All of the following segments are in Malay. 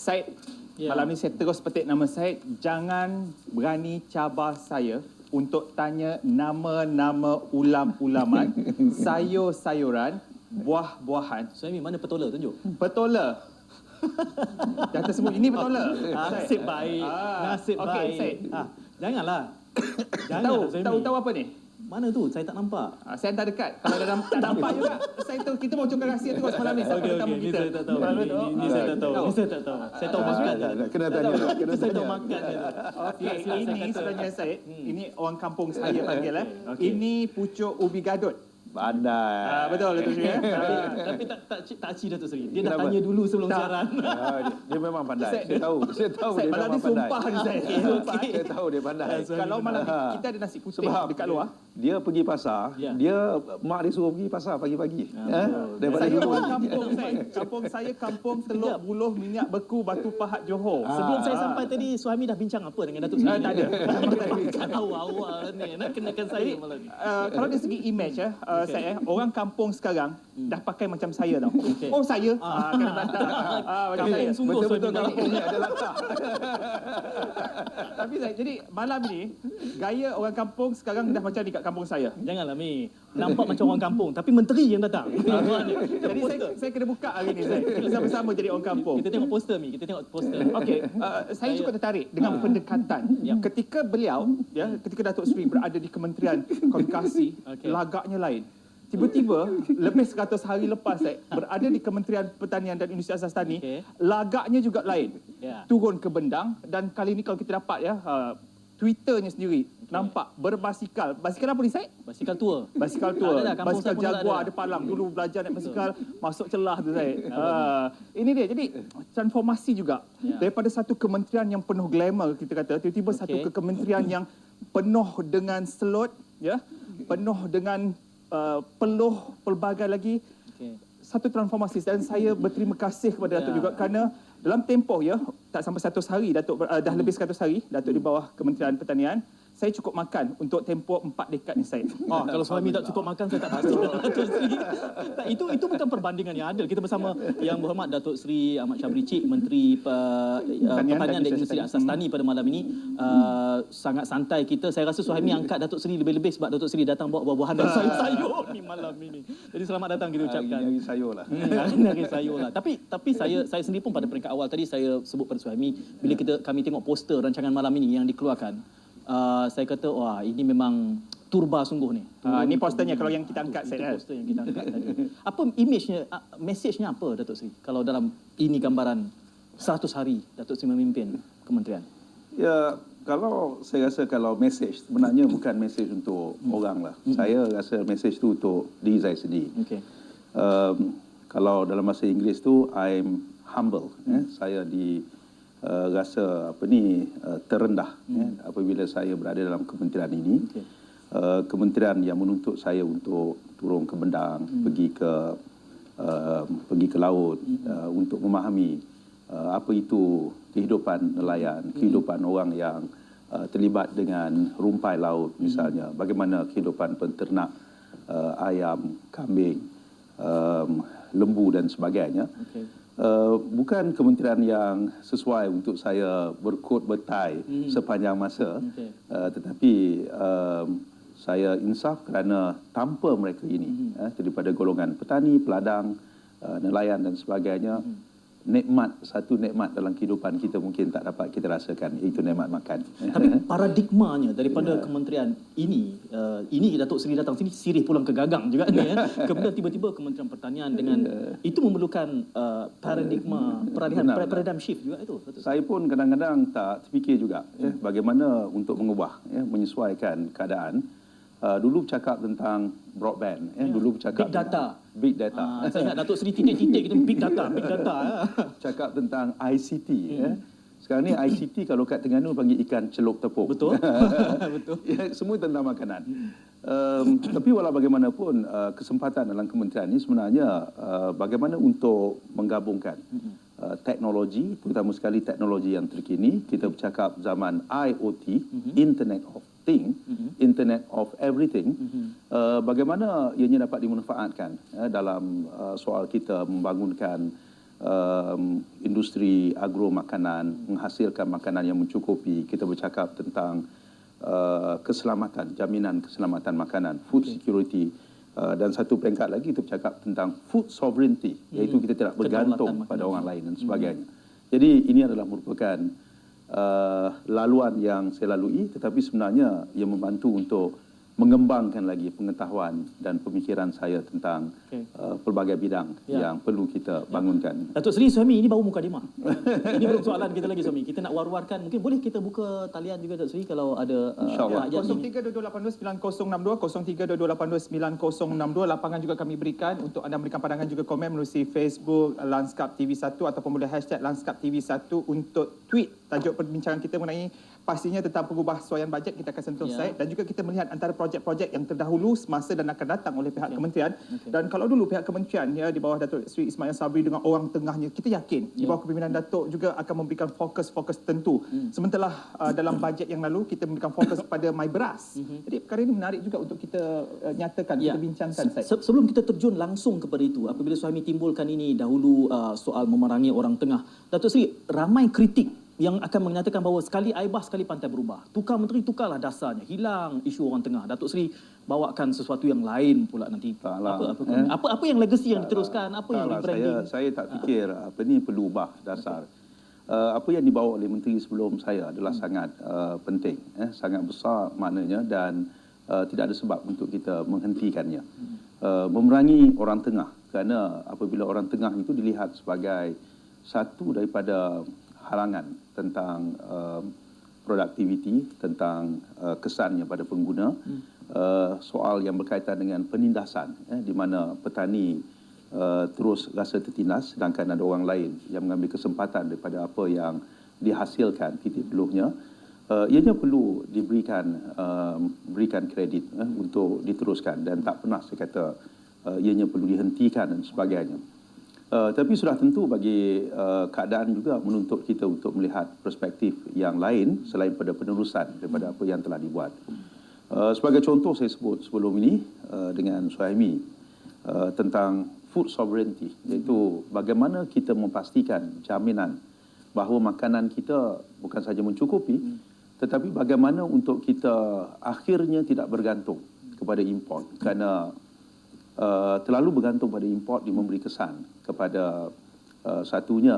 Syed, Ya. malam ni saya terus petik nama Syed. Jangan berani cabar saya untuk tanya nama-nama ulam-ulaman, sayur-sayuran, buah-buahan. Suhaimi, mana petola tunjuk? Petola. Dah tersebut, ini petola. Nasib baik. Nasib okey, baik. Syed. Janganlah. Tahu apa ni? Mana tu? Saya tak nampak. Saya hantar dekat. Kalau tak nampak juga, saya tahu kita mau cakap rahsia terus malam ni. Okey, ni saya tak tahu. Ni saya tak tahu. Ni saya tak tahu. Saya tahu makan. Kena tanya. Kena Saya tahu tanya. makan. Okey, ini sebenarnya Syed, ini orang kampung saya panggil Okey. Ini pucuk ubi gadut. Pandai. Betul Datuk Seri. Tapi tak ci Datuk Seri. Dia dah Kenapa? tanya dulu sebelum Tak. siaran. Dia memang pandai. Saya- Saya tahu Saya dia malam memang ni pandai. sumpah ni saya. Saya tahu dia pandai. Kalau malam ni kita ada nasi putih Sebab dekat luar. dia pergi pasar, Ya. mak dia suruh pergi pasar pagi-pagi. Daripada Saya dulu. orang kampung saya. Kampung saya kampung Teluk Buluh Minyak Beku Batu Pahat Johor. Sebelum saya sampai tadi, Suhaimi dah bincang apa dengan Datuk Seri? Tak ada. Kan awal-awal ni. Nak kenakan saya malam ni. Kalau dari segi image saya orang kampung sekarang dah pakai macam saya tau. Okey. Oh saya kena bantah. Macam saya. Kampung sungguh Betul-betul Suhaimi. kampung ni ada latar. Tapi saya jadi malam ni gaya orang kampung sekarang dah macam di kat kampung saya. Janganlah Mi. Nampak macam orang kampung tapi menteri yang datang. Jadi saya kena buka hari ni saya. Kita sama-sama jadi orang kampung. Kita tengok poster Mi, kita tengok poster. Okey, saya cukup tertarik dengan pendekatan. Ketika beliau, ketika Datuk Seri berada di Kementerian Komunikasi, Okey. lagaknya lain. Tiba-tiba, lebih 100 hari lepas saya berada di Kementerian Pertanian dan Industri Asas Tani, Okey. lagaknya juga lain. Ya. Turun ke bendang dan kali ini kalau kita dapat Twitternya sendiri nampak berbasikal. Basikal apa ni Syed? Basikal tua. Basikal Tak tua, ada dah, kampung basikal saya pun tak Jaguar ada. ada palang. Dulu belajar naik basikal, masuk celah tu saya. Ini dia. Jadi transformasi juga. Ya. Daripada satu kementerian yang penuh glamour kita kata, tiba-tiba satu Okey. ke kementerian yang penuh dengan selot, penuh dengan peluh pelbagai lagi. Okey. Satu transformasi dan saya berterima kasih kepada Datuk Ya. juga kerana dalam tempoh tak sampai 100 hari Datuk dah lebih 100 hari Datuk di bawah Kementerian Pertanian. Saya cukup makan untuk tempoh 4 dekad ni saya. Kalau Suhaimi tak cukup makan, saya tak pasti Datuk Seri. Tak, itu bukan perbandingan yang adil. Kita bersama Yang Berhormat Datuk Seri Ahmad Syabri Cik, Menteri Pertanian dan Industri Asas Tani pada malam ini. Sangat santai kita. Saya rasa Suhaimi angkat Datuk Seri lebih-lebih sebab Datuk Seri datang bawa buah-buahan dan sayur-sayur ni malam ini. Jadi selamat datang kita ucapkan. Nyari sayur lah. Dari sayur lah. Tapi saya sendiri pun pada peringkat awal tadi saya sebut pada Suhaimi bila kami tengok poster rancangan malam ini yang dikeluarkan. Saya kata wah ini memang turba sungguh ni. Ini posternya kalau yang kita angkat Itu saya. poster yang kita angkat tadi. Apa image-nya, message-nya apa Datuk Seri? Kalau dalam ini gambaran 100 hari Datuk Seri memimpin kementerian. Ya, kalau saya rasa kalau message sebenarnya bukan message untuk orang lah. Saya rasa message tu untuk diri saya sendiri. Okey. Kalau dalam bahasa Inggeris tu I'm humble. Saya rasa terendah apabila saya berada dalam kementerian ini. Okey. Kementerian yang menuntut saya untuk turun ke bendang, pergi ke laut untuk memahami apa itu kehidupan nelayan, kehidupan orang yang terlibat dengan rumpai laut misalnya, bagaimana kehidupan penternak ayam, kambing, lembu dan sebagainya. Okey. Bukan kementerian yang sesuai untuk saya berkot bertai sepanjang masa, tetapi saya insaf kerana tanpa mereka ini, daripada golongan petani, peladang, nelayan dan sebagainya, satu nikmat dalam kehidupan kita mungkin tak dapat kita rasakan, iaitu nikmat makan. Tapi paradigmanya daripada kementerian ini Datuk Seri datang sini sirih pulang ke gagang juga ni Kemudian tiba-tiba Kementerian Pertanian dengan itu memerlukan paradigma paradigm shift juga itu. Datuk Seri. Saya pun kadang-kadang tak terfikir juga bagaimana untuk mengubah, menyesuaikan keadaan. Dulu bercakap tentang broadband, dulu bercakap Big data. Saya ingat Datuk Seri titik-titik itu big data. Cakap tentang ICT. Sekarang ni ICT kalau kat Terengganu panggil ikan celup tepung. Betul. Betul. Semua tentang makanan. Tapi walau bagaimanapun kesempatan dalam kementerian ini sebenarnya bagaimana untuk menggabungkan teknologi, terutama sekali teknologi yang terkini. Kita bercakap zaman IoT, Internet of Things, Internet of Everything. Bagaimana ianya dapat dimanfaatkan dalam soal kita membangunkan industri agro makanan, menghasilkan makanan yang mencukupi. Kita bercakap tentang keselamatan, jaminan keselamatan makanan, food security. Dan satu peringkat lagi kita bercakap tentang food sovereignty, iaitu kita tidak bergantung pada orang lain dan sebagainya. Jadi ini adalah merupakan laluan yang saya lalui, tetapi sebenarnya ia membantu untuk mengembangkan lagi pengetahuan dan pemikiran saya tentang pelbagai bidang yang perlu kita bangunkan. Datuk Seri Suhaimi, ini baru mukadimah. Ini belum soalan kita lagi, Suhaimi. Kita nak war-warkan. Mungkin boleh kita buka talian juga, Datuk Seri, kalau ada InsyaAllah. 0322829062, 0322829062. Lapangan juga kami berikan untuk anda memberikan pandangan juga komen melalui Facebook Lanskap TV1 ataupun boleh hashtag Lanskap TV1 untuk tweet tajuk perbincangan kita mengenai pastinya tentang pengubahsuaian bajet. Kita akan sentuh Syed, dan juga kita melihat antara projek-projek yang terdahulu, semasa dan akan datang oleh pihak kementerian. Dan kalau dulu pihak kementerian di bawah Datuk Seri Ismail Sabri dengan orang tengahnya, kita yakin di bawah kepimpinan Datuk juga akan memberikan fokus-fokus tertentu. Sementara dalam bajet yang lalu kita memberikan fokus pada MyBeras. Jadi perkara ini menarik juga untuk kita nyatakan, kita bincangkan. Sebelum kita terjun langsung kepada itu, apabila Suhaimi timbulkan ini dahulu soal memerangi orang tengah, Datuk Seri, ramai kritik yang akan menyatakan bahawa sekali aibah, sekali pantai berubah. Tukar menteri, tukarlah dasarnya. Hilang isu orang tengah. Datuk Seri bawakan sesuatu yang lain pula nanti. Apa yang legacy yang diteruskan? Apa yang rebranding? Saya tak fikir apa ni perlu ubah dasar. Apa yang dibawa oleh menteri sebelum saya adalah sangat penting. Sangat besar maknanya, dan tidak ada sebab untuk kita menghentikannya. Memerangi orang tengah. Kerana apabila orang tengah itu dilihat sebagai satu daripada halangan tentang produktiviti, tentang kesannya pada pengguna, soal yang berkaitan dengan penindasan, di mana petani terus rasa tertindas sedangkan ada orang lain yang mengambil kesempatan daripada apa yang dihasilkan titik peluhnya. Ianya perlu berikan kredit untuk diteruskan, dan tak pernah saya kata ianya perlu dihentikan dan sebagainya. Tapi sudah tentu bagi keadaan juga menuntut kita untuk melihat perspektif yang lain selain pada penerusan daripada apa yang telah dibuat. Sebagai contoh saya sebut sebelum ini dengan Suhaimi tentang food sovereignty, iaitu bagaimana kita memastikan jaminan bahawa makanan kita bukan sahaja mencukupi, tetapi bagaimana untuk kita akhirnya tidak bergantung kepada import, kerana terlalu bergantung pada import dia memberi kesan kepada satunya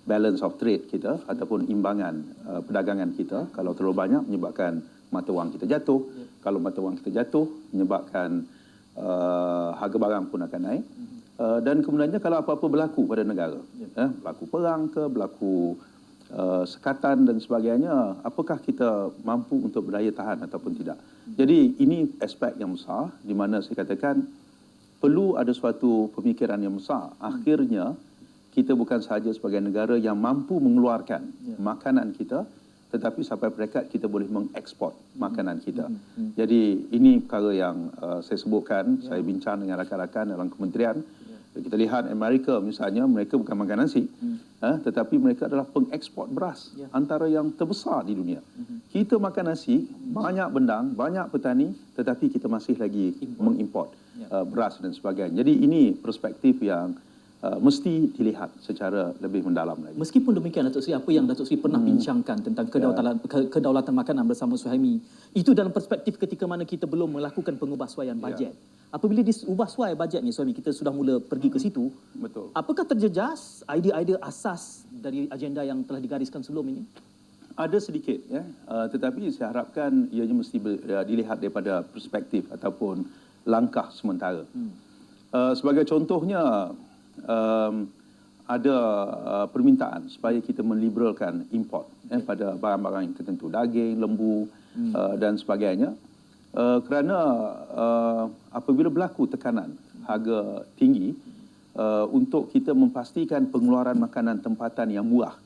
balance of trade kita ataupun imbangan perdagangan kita. Kalau terlalu banyak menyebabkan mata wang kita jatuh. Kalau mata wang kita jatuh menyebabkan harga barang pun akan naik. Dan kemudiannya kalau apa-apa berlaku pada negara, berlaku perang ke, berlaku sekatan dan sebagainya, apakah kita mampu untuk berdaya tahan ataupun tidak. Jadi ini aspek yang besar di mana saya katakan perlu ada suatu pemikiran yang besar. Akhirnya kita bukan sahaja sebagai negara yang mampu mengeluarkan makanan kita, tetapi sampai peringkat kita boleh mengeksport makanan kita. Jadi ini perkara yang saya sebutkan, saya bincang dengan rakan-rakan dalam kementerian. Kita lihat Amerika misalnya, mereka bukan makan nasi, tetapi mereka adalah pengeksport beras, antara yang terbesar di dunia. Kita makan nasi, banyak bendang, banyak petani, tetapi kita masih lagi mengimport beras dan sebagainya. Jadi ini perspektif yang mesti dilihat secara lebih mendalam lagi. Meskipun demikian, Datuk Seri, apa yang Datuk Seri pernah bincangkan tentang kedaulatan makanan bersama Suhaimi, itu dalam perspektif ketika mana kita belum melakukan pengubahsuaian bajet. Apabila diubah suai bajetnya, Suhaimi, kita sudah mula pergi ke situ. Betul. Apakah terjejas idea-idea asas dari agenda yang telah digariskan sebelum ini? Ada sedikit, tetapi saya harapkan ianya mesti dilihat daripada perspektif ataupun langkah sementara. Sebagai contohnya, ada permintaan supaya kita meliberalkan import pada barang-barang yang tertentu, daging, lembu dan sebagainya. Kerana apabila berlaku tekanan harga tinggi, untuk kita memastikan pengeluaran makanan tempatan yang murah,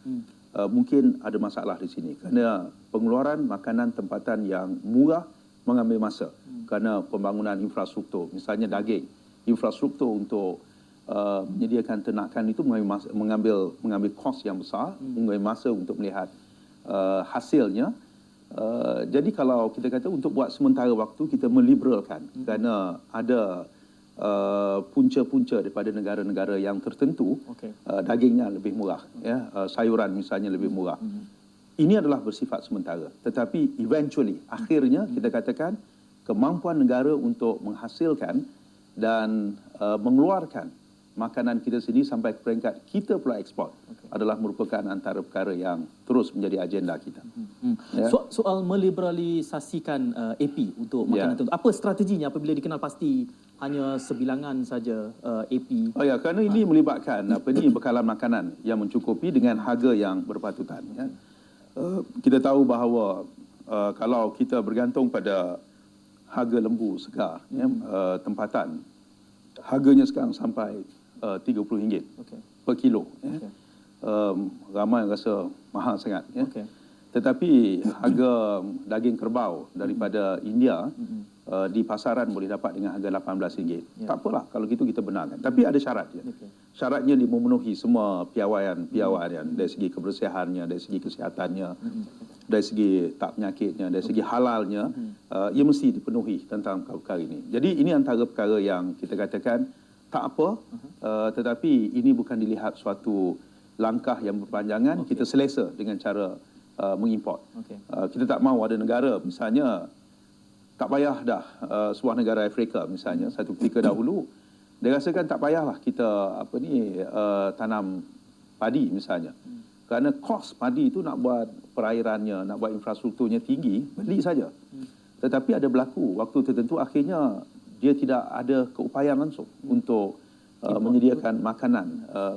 mungkin ada masalah di sini. Kerana pengeluaran makanan tempatan yang murah mengambil masa. Kerana pembangunan infrastruktur, misalnya daging, infrastruktur untuk menyediakan ternakan itu mengambil kos yang besar, mengambil masa untuk melihat hasilnya. Jadi kalau kita kata untuk buat sementara waktu kita meliberalkan, kerana ada punca-punca daripada negara-negara yang tertentu, dagingnya lebih murah, ya, sayuran misalnya lebih murah. Ini adalah bersifat sementara. Tetapi eventually, akhirnya kita katakan kemampuan negara untuk menghasilkan dan mengeluarkan makanan kita sendiri sampai ke peringkat kita pula ekspor adalah merupakan antara perkara yang terus menjadi agenda kita. Ya. Soal meliberalisasikan AP untuk makanan tertentu, apa strateginya apabila dikenal pasti hanya sebilangan saja AP? Oh ya, kerana ini melibatkan bekalan makanan yang mencukupi dengan harga yang berpatutan. Ya. Kita tahu bahawa kalau kita bergantung pada harga lembu segar, tempatan, harganya sekarang sampai RM30 per kilo. Ramai rasa mahal sangat. Tetapi harga daging kerbau daripada India di pasaran boleh dapat dengan harga RM18. Tak apalah kalau gitu kita benarkan. Tapi ada syarat. Syaratnya dia memenuhi semua piawaian dari segi kebersihannya, dari segi kesihatannya, dari segi tak penyakitnya, dari segi halalnya, ia mesti dipenuhi tentang perkara ini. Jadi ini antara perkara yang kita katakan tak apa, tetapi ini bukan dilihat suatu langkah yang berpanjangan. Kita selesa dengan cara mengimport. Kita tak mahu ada negara misalnya tak payah dah, sebuah negara Afrika misalnya satu ketika dahulu dia rasakan tak payahlah kita tanam padi misalnya, kerana kos padi itu nak buat perairannya, nak buat infrastrukturnya tinggi, beli saja. Tetapi ada berlaku waktu tertentu akhirnya dia tidak ada keupayaan langsung untuk menyediakan makanan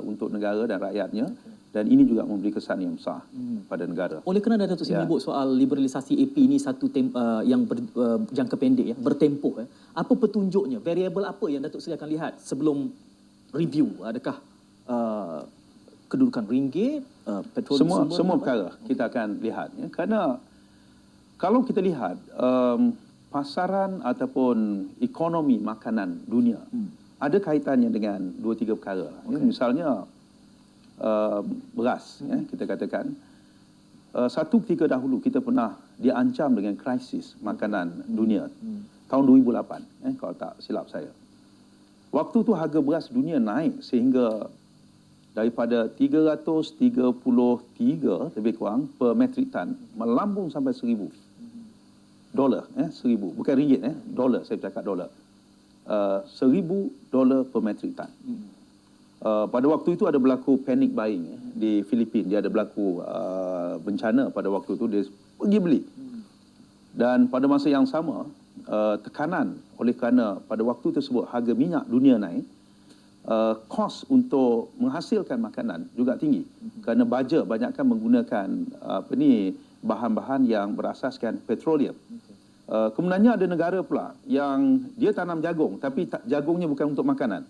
untuk negara dan rakyatnya. Dan ini juga memberi kesan yang besar pada negara. Oleh kerana Datuk Seri menyebut soal liberalisasi AP ini satu yang berjangka pendek, bertempoh. Apa petunjuknya? Variable apa yang Datuk Seri akan lihat sebelum review? Adakah kedudukan ringgit, petrol semua perkara kita akan lihat. Ya. Kerana kalau kita lihat pasaran ataupun ekonomi makanan dunia ada kaitannya dengan 2-3 perkara. Ya. Misalnya beras, kita katakan satu ketika dahulu kita pernah diancam dengan krisis makanan dunia tahun 2008, kalau tak silap saya. Waktu tu harga beras dunia naik sehingga daripada 333 lebih kurang per metrik tan melambung sampai $1,000. $1,000, bukan ringgit, dolar, saya bercakap dolar. $1,000 per metrik tan. Pada waktu itu ada berlaku panic buying di Filipina. Dia ada berlaku bencana pada waktu itu, dia pergi beli. Dan pada masa yang sama, tekanan oleh kerana pada waktu tersebut harga minyak dunia naik, kos untuk menghasilkan makanan juga tinggi. Kerana baja banyakkan menggunakan bahan-bahan yang berasaskan petroleum. Kemudiannya ada negara pula yang dia tanam jagung, tapi jagungnya bukan untuk makanan.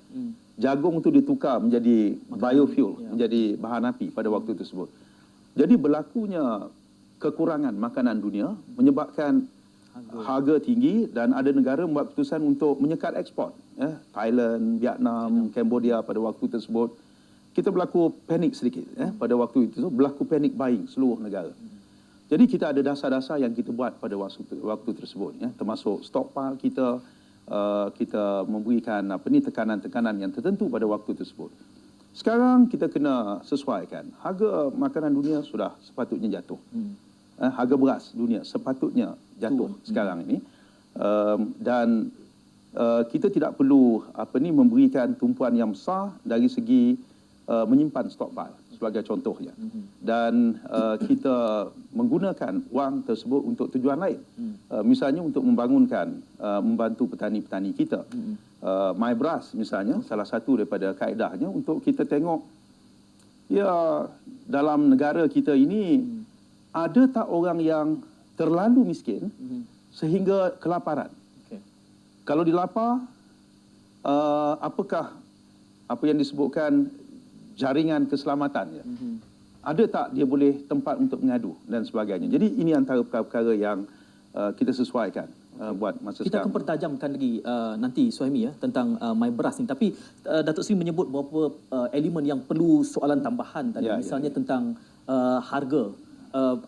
Jagung itu ditukar menjadi biofuel, menjadi bahan api pada waktu tersebut. Jadi berlakunya kekurangan makanan dunia menyebabkan harga tinggi dan ada negara membuat keputusan untuk menyekat ekspor. Thailand, Vietnam, Cambodia pada waktu tersebut. Kita berlaku panik sedikit. Pada waktu itu berlaku panic buying seluruh negara. Jadi kita ada dasar-dasar yang kita buat pada waktu tersebut, termasuk stockpile kita, kita memberikan tekanan-tekanan yang tertentu pada waktu tersebut. Sekarang kita kena sesuaikan. Harga makanan dunia sudah sepatutnya jatuh. Harga beras dunia sepatutnya jatuh sekarang ini. Dan kita tidak perlu memberikan tumpuan yang besar dari segi menyimpan stockpile sebagai contohnya. Dan kita menggunakan wang tersebut untuk tujuan lain. Misalnya untuk membantu petani-petani kita. MyBeras misalnya, salah satu daripada kaedahnya untuk kita tengok, ya dalam negara kita ini, ada tak orang yang terlalu miskin sehingga kelaparan? Kalau dilapar, apakah apa yang disebutkan jaringan keselamatan, ada tak dia boleh tempat untuk mengadu dan sebagainya. Jadi ini antara perkara-perkara yang kita sesuaikan buat masa kita sekarang. akan pertajamkan lagi nanti Suhaimi tentang MyBeras ni. Tapi Datuk Seri menyebut beberapa elemen yang perlu soalan tambahan tadi. Misalnya tentang harga.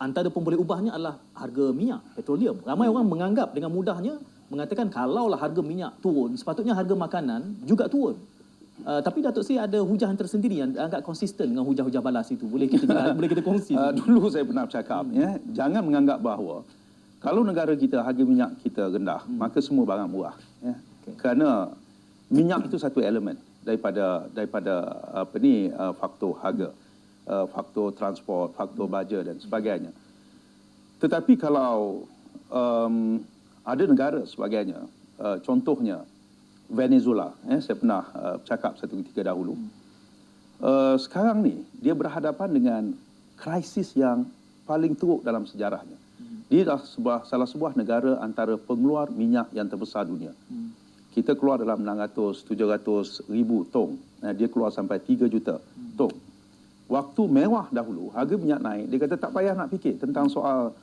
Antara pemboleh ubahnya adalah harga minyak, petroleum. Ramai orang menganggap dengan mudahnya mengatakan kalaulah harga minyak turun, sepatutnya harga makanan juga turun. Tapi Datuk Seri ada hujahan tersendiri yang agak konsisten dengan hujah-hujah balas itu. Boleh kita kongsi? Dulu saya pernah cakap, jangan menganggap bahawa kalau negara kita harga minyak kita rendah, maka semua barang murah. Kerana minyak itu satu elemen daripada faktor harga, faktor transport, faktor baja dan sebagainya. Tetapi kalau ada negara sebagainya, contohnya Venezuela, saya pernah cakap satu ketika dahulu. Sekarang ni dia berhadapan dengan krisis yang paling teruk dalam sejarahnya. Dia adalah salah sebuah negara antara pengeluar minyak yang terbesar dunia. Kita keluar dalam 600-700 ribu tong. Dia keluar sampai 3 juta tong. Waktu mewah dahulu, harga minyak naik, dia kata tak payah nak fikir tentang soal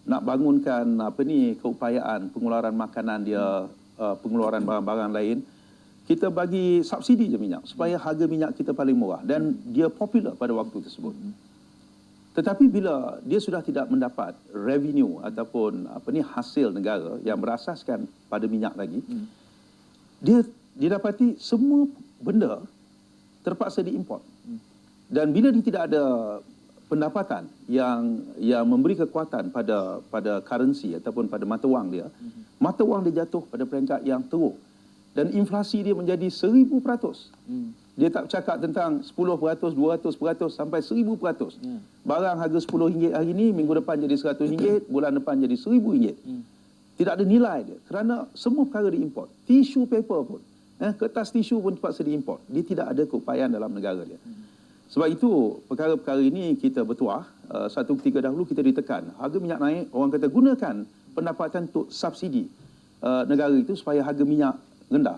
nak bangunkan keupayaan pengeluaran makanan dia, pengeluaran barang-barang lain. Kita bagi subsidi je minyak supaya harga minyak kita paling murah, dan dia popular pada waktu tersebut. Tetapi bila dia sudah tidak mendapat revenue ataupun hasil negara yang berasaskan pada minyak lagi, dia dapati semua benda terpaksa diimport. Dan bila dia tidak ada pendapatan yang memberi kekuatan pada currency ataupun pada mata wang dia, mata wang dia jatuh pada peringkat yang teruk. Dan inflasi dia menjadi 1000%. Dia tak cakap tentang 10%, 200% sampai 1000%. Barang harga RM10 hari ini, minggu depan jadi RM100, bulan depan jadi RM1000. Tidak ada nilai dia kerana semua perkara diimport. Tisu paper pun, kertas tisu pun terpaksa diimport. Dia tidak ada keupayaan dalam negara dia. Sebab itu perkara-perkara ini kita bertuah. Satu ketika dahulu kita ditekan, harga minyak naik, orang kata gunakan pendapatan untuk subsidi negara itu supaya harga minyak rendah.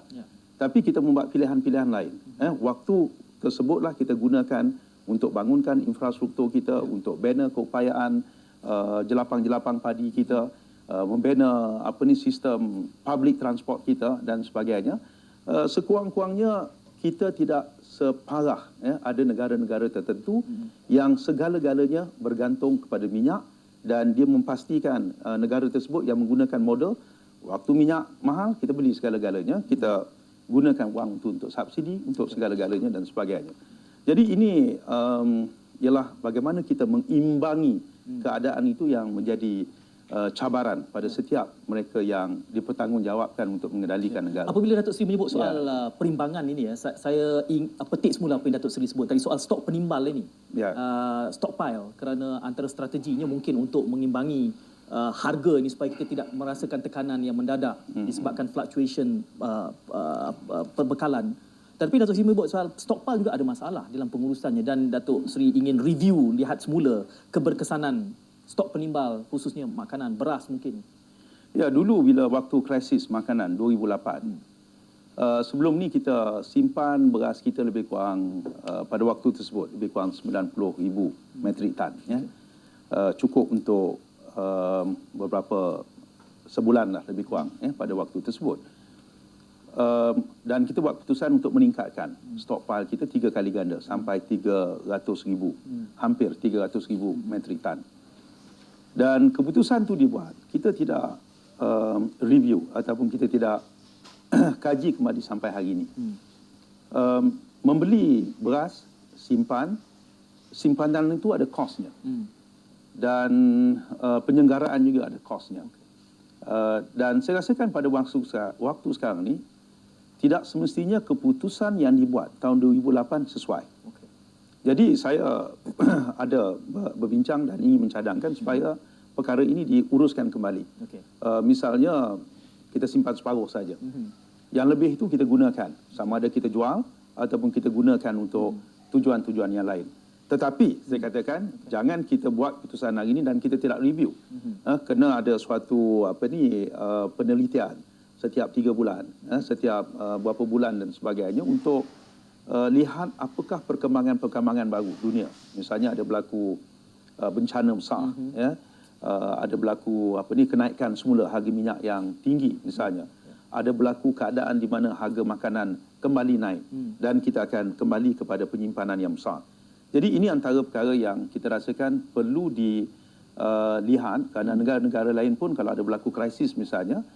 Tapi kita membuat pilihan-pilihan lain. Waktu tersebutlah kita gunakan untuk bangunkan infrastruktur kita, untuk bina keupayaan jelapang-jelapang padi kita, membina sistem public transport kita dan sebagainya. Sekurang-kurangnya kita tidak separah ada negara-negara tertentu yang segala-galanya bergantung kepada minyak, dan dia memastikan negara tersebut yang menggunakan model waktu minyak mahal kita beli segala-galanya, kita gunakan wang untuk subsidi untuk segala-galanya dan sebagainya. Jadi ini ialah bagaimana kita mengimbangi keadaan itu yang menjadi cabaran pada setiap mereka yang dipertanggungjawabkan untuk mengendalikan negara. Apabila Datuk Seri menyebut soal perimbangan ini, saya petik semula apa yang Datuk Seri sebut tadi soal stok penimbal ini. Stockpile, kerana antara strateginya mungkin untuk mengimbangi harga ini supaya kita tidak merasakan tekanan yang mendadak disebabkan fluctuation perbekalan. Tapi Datuk Seri menyebut soal stockpile juga ada masalah dalam pengurusannya, dan Datuk Seri ingin review, lihat semula keberkesanan stok penimbal khususnya makanan, beras mungkin. Ya, dulu bila waktu krisis makanan 2008, sebelum ni kita simpan beras kita lebih kurang pada waktu tersebut lebih kurang 90,000 metrik tan. Cukup untuk beberapa sebulan lah lebih kurang pada waktu tersebut. Dan kita buat keputusan untuk meningkatkan stockpile kita 3 kali ganda sampai 300,000, hampir 300,000 metrik tan. Dan keputusan itu dibuat, kita tidak review ataupun kita tidak kaji kembali sampai hari ini. Membeli beras, simpanan itu ada kosnya. Dan penyelenggaraan juga ada kosnya. Dan saya rasakan pada waktu sekarang ni, tidak semestinya keputusan yang dibuat tahun 2008 sesuai. Jadi saya ada berbincang dan ingin mencadangkan supaya perkara ini diuruskan kembali. Misalnya kita simpan separuh saja. Yang lebih itu kita gunakan, sama ada kita jual ataupun kita gunakan untuk tujuan-tujuan yang lain. Tetapi saya katakan jangan kita buat keputusan hari ini dan kita tidak review. Kena ada suatu penelitian setiap 3 bulan, setiap berapa bulan dan sebagainya untuk lihat apakah perkembangan baru dunia. Misalnya ada berlaku bencana besar, ada berlaku kenaikan semula harga minyak yang tinggi misalnya. Ada berlaku keadaan di mana harga makanan kembali naik dan kita akan kembali kepada penyimpanan yang besar. Jadi ini antara perkara yang kita rasakan perlu dilihat, kerana negara-negara lain pun kalau ada berlaku krisis misalnya,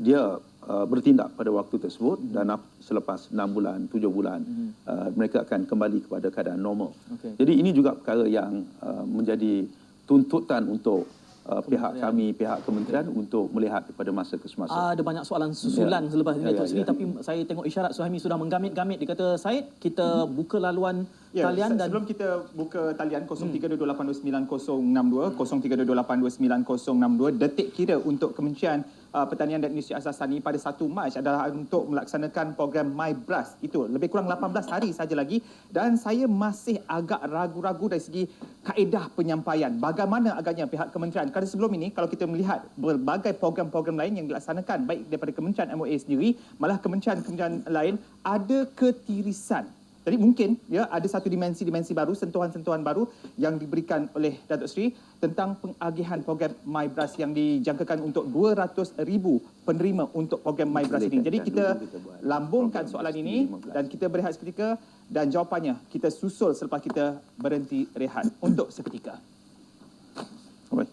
dia bertindak pada waktu tersebut dan selepas 6 bulan, 7 bulan mereka akan kembali kepada keadaan normal. Jadi ini juga perkara yang menjadi tuntutan untuk pihak kami, pihak kementerian untuk melihat pada masa ke semasa. Ada banyak soalan susulan selepas ini Datuk Seri, tapi saya tengok isyarat Suhaimi sudah menggamit-gamit. Dia kata, Syed, kita buka laluan talian dan sebelum kita buka talian 0322899062, 0322899062, detik kira untuk Kementerian Pertanian dan Industri Asas Tani pada 1 Mac adalah untuk melaksanakan program MyBRAS. Itu lebih kurang 18 hari saja lagi, dan saya masih agak ragu-ragu dari segi kaedah penyampaian. Bagaimana agaknya pihak kementerian, kerana sebelum ini kalau kita melihat berbagai program-program lain yang dilaksanakan baik daripada Kementerian MOA sendiri, malah kementerian-kementerian lain ada ketirisan. Jadi mungkin ada satu dimensi baru, sentuhan-sentuhan baru yang diberikan oleh Datuk Seri tentang pengagihan program MyBRAS yang dijangkakan untuk 200,000 penerima untuk program MyBRAS ini. Jadi kita lambungkan soalan ini dan kita berehat seketika, dan jawapannya kita susul selepas kita berhenti rehat untuk seketika. Baik.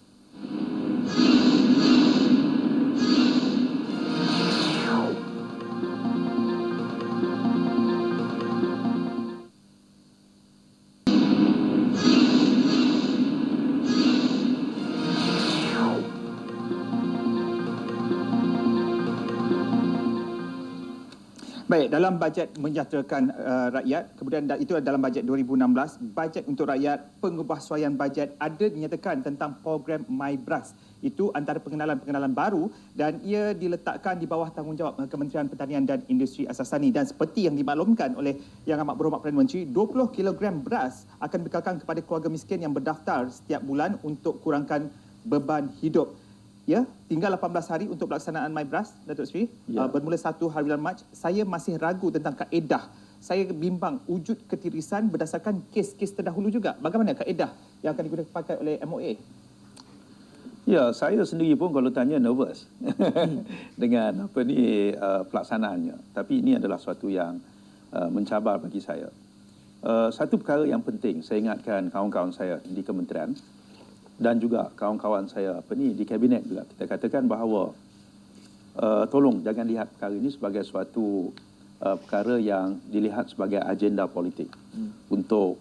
Baik, dalam bajet menjahterakan rakyat, kemudian itu dalam bajet 2016, bajet untuk rakyat, pengubahsuaian bajet ada dinyatakan tentang program MyBRAS. Itu antara pengenalan-pengenalan baru dan ia diletakkan di bawah tanggungjawab Kementerian Pertanian dan Industri Asas Tani. Dan seperti yang dimaklumkan oleh Yang Amat Berhormat Perdana Menteri, 20 kg beras akan dibekalkan kepada keluarga miskin yang berdaftar setiap bulan untuk kurangkan beban hidup. Ya, tinggal 18 hari untuk pelaksanaan MyBRAS, Datuk Seri. Bermula 1 hari bulan Mac. Saya masih ragu tentang kaedah. Saya bimbang wujud ketirisan berdasarkan kes-kes terdahulu juga. Bagaimana kaedah yang akan digunakan pakai oleh MOA? Ya, saya sendiri pun kalau tanya nervous dengan pelaksanaannya. Tapi ini adalah suatu yang mencabar bagi saya. Satu perkara yang penting saya ingatkan kawan-kawan saya di kementerian dan juga kawan-kawan saya di kabinet juga, kita katakan bahawa tolong jangan lihat perkara ini sebagai suatu perkara yang dilihat sebagai agenda politik untuk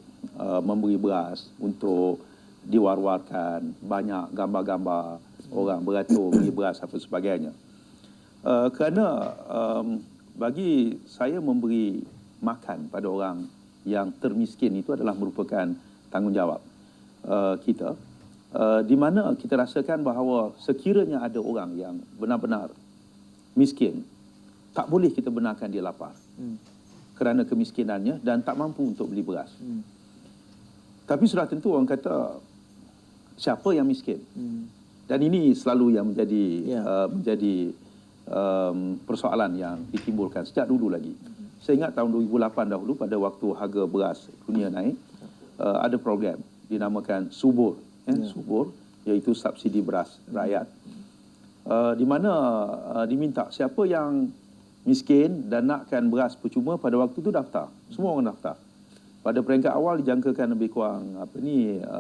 memberi beras, untuk diwar-warkan banyak gambar-gambar orang beratur beri beras apa sebagainya. Kerana bagi saya memberi makan pada orang yang termiskin itu adalah merupakan tanggungjawab kita. Di mana kita rasakan bahawa sekiranya ada orang yang benar-benar miskin, tak boleh kita benarkan dia lapar kerana kemiskinannya dan tak mampu untuk beli beras. Tapi sudah tentu orang kata siapa yang miskin, dan ini selalu yang menjadi persoalan yang ditimbulkan sejak dulu lagi. Saya ingat tahun 2008 dahulu pada waktu harga beras dunia naik, ada program dinamakan subur. Subur, iaitu subsidi beras rakyat, di mana diminta siapa yang miskin dan nakkan beras percuma pada waktu itu daftar. Semua orang daftar. Pada peringkat awal dijangkakan lebih kurang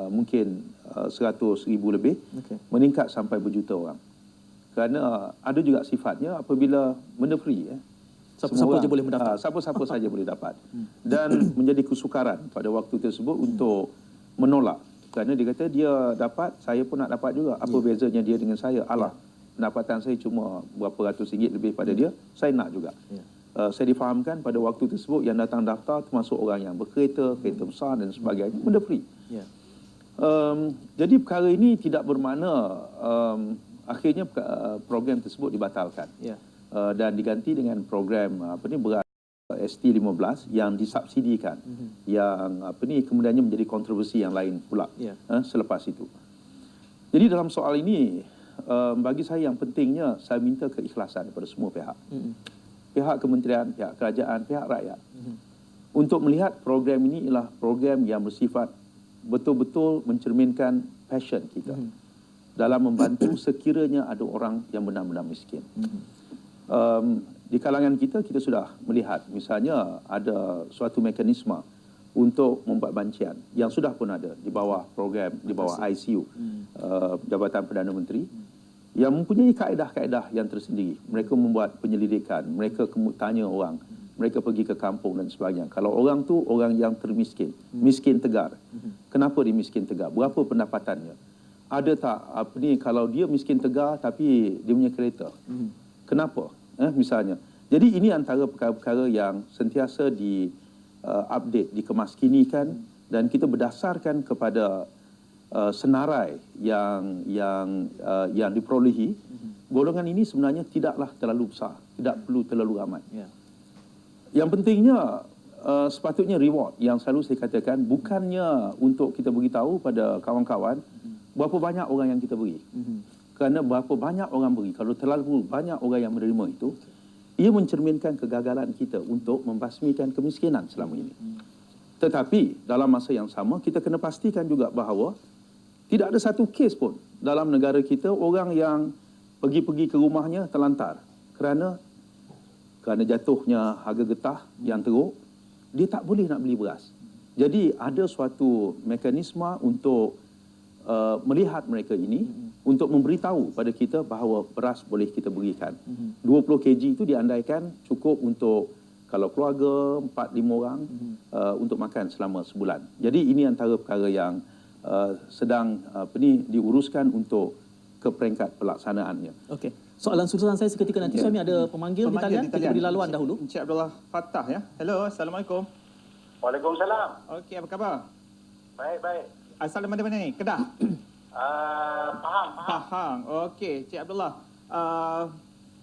mungkin 100,000 lebih, meningkat sampai berjuta orang. Kerana ada juga sifatnya apabila benda free, siapa-siapa saja boleh mendaftar. Siapa-siapa saja boleh dapat. Dan menjadi kesukaran pada waktu tersebut untuk menolak. Kerana dia kata dia dapat, saya pun nak dapat juga. Apa bezanya dia dengan saya? Alah, pendapatan saya cuma berapa ratus ringgit lebih pada dia, saya nak juga. Saya difahamkan pada waktu tersebut yang datang daftar termasuk orang yang berkereta, kereta besar dan sebagainya, benda free. Jadi perkara ini tidak bermakna akhirnya program tersebut dibatalkan. Dan diganti dengan program beras ST15 yang disubsidikan, yang kemudiannya menjadi kontroversi yang lain pula selepas itu. Jadi dalam soal ini bagi saya yang pentingnya saya minta keikhlasan daripada semua pihak, pihak kementerian, pihak kerajaan, pihak rakyat, untuk melihat program ini ialah program yang bersifat betul-betul mencerminkan passion kita dalam membantu sekiranya ada orang yang benar-benar miskin. Di kalangan kita sudah melihat misalnya ada suatu mekanisme untuk membuat bancian yang sudah pun ada di bawah program, di bawah ICU, Jabatan Perdana Menteri, yang mempunyai kaedah-kaedah yang tersendiri. Mereka membuat penyelidikan, mereka tanya orang, mereka pergi ke kampung dan sebagainya. Kalau orang tu orang yang termiskin, miskin tegar. Kenapa dia miskin tegar? Berapa pendapatannya? Ada tak kalau dia miskin tegar tapi dia punya kereta? Kenapa? Misalnya. Jadi ini antara perkara-perkara yang sentiasa update, dikemaskinikan, dan kita berdasarkan kepada senarai yang diperolehi. Golongan ini sebenarnya tidaklah terlalu besar, tidak perlu terlalu ramai. Yang pentingnya sepatutnya reward yang selalu saya katakan, bukannya untuk kita beritahu pada kawan-kawan berapa banyak orang yang kita beri. Kerana berapa banyak orang beri, kalau terlalu banyak orang yang menerima itu, ia mencerminkan kegagalan kita untuk membasmikan kemiskinan selama ini. Tetapi dalam masa yang sama, kita kena pastikan juga bahawa tidak ada satu kes pun dalam negara kita orang yang pergi-pergi ke rumahnya terlantar kerana jatuhnya harga getah yang teruk, dia tak boleh nak beli beras. Jadi ada suatu mekanisme untuk melihat mereka ini, untuk memberitahu pada kita bahawa beras boleh kita berikan. 20 kg itu diandaikan cukup untuk kalau keluarga 4-5 orang untuk makan selama sebulan. Jadi ini antara perkara yang sedang diuruskan untuk ke peringkat pelaksanaannya. Okey. Soalan susulan saya seketika nanti. Kami ada pemanggil di talian. Kita beri laluan dahulu. Encik Abdullah Fattah ya. Hello, Assalamualaikum. Waalaikumsalam. Okey, apa khabar? Baik. Asal dari mana ni? Kedah? Faham. Okey, Cik Abdullah.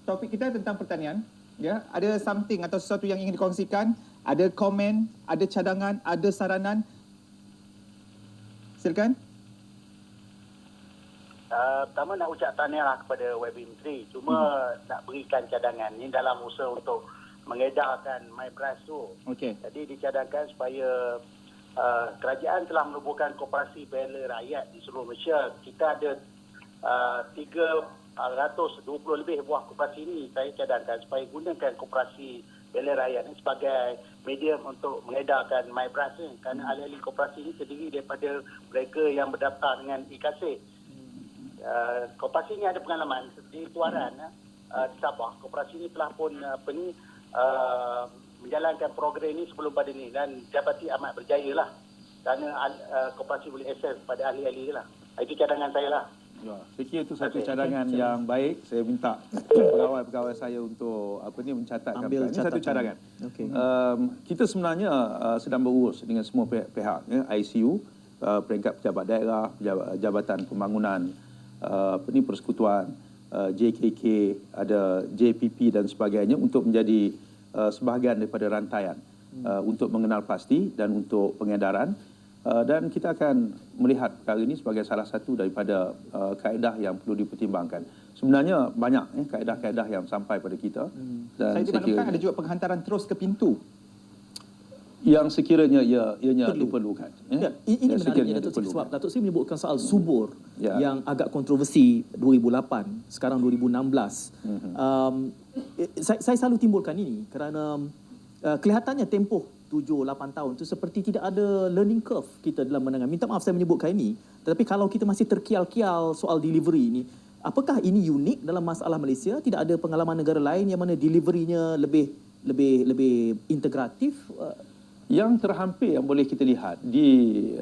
Topik kita tentang pertanian. Ya, ada something atau sesuatu yang ingin dikongsikan? Ada komen, ada cadangan, ada saranan? Silakan. Pertama nak ucap tahniah kepada YB Menteri. Cuma nak berikan cadangan. Ini dalam usaha untuk mengedarkan My Beras tu. Okey. Jadi dicadangkan supaya kerajaan telah menubuhkan koperasi bela rakyat di seluruh Malaysia. Kita ada 320 lebih buah koperasi ini. Saya cadangkan supaya gunakan koperasi bela rakyat ini sebagai medium untuk mengedarkan My Beras ni. Kerana ahli-ahli koperasi ini terdiri daripada mereka yang berdaftar dengan IKASID. Koperasi ini ada pengalaman di Tuaran di Sabah. Koperasi ini telah pun menjalankan program ini sebelum pada ini dan dapati amat berjaya lah. Kerana koperasi boleh akses pada ahli-ahli lah. Itu cadangan saya lah. Ya, saya kira itu satu cadangan yang baik. Saya minta pegawai-pegawai saya untuk mencatatkan. Ini satu cadangan. Okey. Kita sebenarnya sedang berurus dengan semua pihak, ya, ICU, peringkat pejabat daerah, Jabatan Pembangunan, Persekutuan, JKK, ada JPP dan sebagainya untuk menjadi sebahagian daripada rantaian untuk mengenal pasti dan untuk pengedaran. Dan kita akan melihat perkara ini sebagai salah satu daripada kaedah yang perlu dipertimbangkan. Sebenarnya banyak kaedah-kaedah yang sampai pada kita. Dan Saya dimaklumkan ada juga penghantaran terus ke pintu. Yang sekiranya ianya diperlukan. Ya, ini menariknya Datuk Seri, sebab Datuk Seri menyebutkan soal subur yang agak kontroversi 2008, sekarang 2016. Saya selalu timbulkan ini kerana kelihatannya tempoh 7-8 tahun itu seperti tidak ada learning curve kita dalam menengah. Minta maaf saya menyebutkan ini, tetapi kalau kita masih terkial-kial soal delivery ini, apakah ini unik dalam masalah Malaysia? Tidak ada pengalaman negara lain yang mana deliverynya lebih integratif? Yang terhampir yang boleh kita lihat di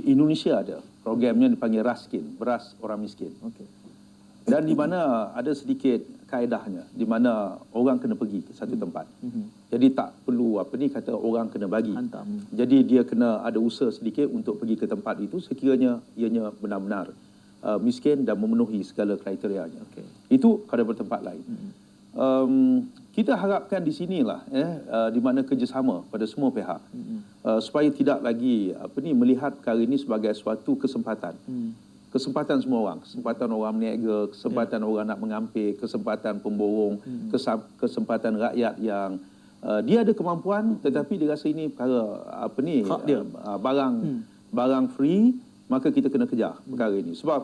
Indonesia ada programnya dipanggil Raskin, beras orang miskin. Okey. Dan di mana ada sedikit kaedahnya, di mana orang kena pergi ke satu tempat. Jadi tak perlu kata orang kena bagi. Hantam. Jadi dia kena ada usaha sedikit untuk pergi ke tempat itu sekiranya ianya benar-benar miskin dan memenuhi segala kriterianya. Itu pada tempat lain. Kita harapkan di sinilah di mana kerjasama pada semua pihak supaya tidak lagi melihat perkara ini sebagai suatu kesempatan. Kesempatan semua orang, kesempatan orang meniaga, kesempatan orang nak mengampir, kesempatan pemborong, kesempatan rakyat yang dia ada kemampuan tetapi dia rasa ini perkara barang free, maka kita kena kejar perkara ini. Sebab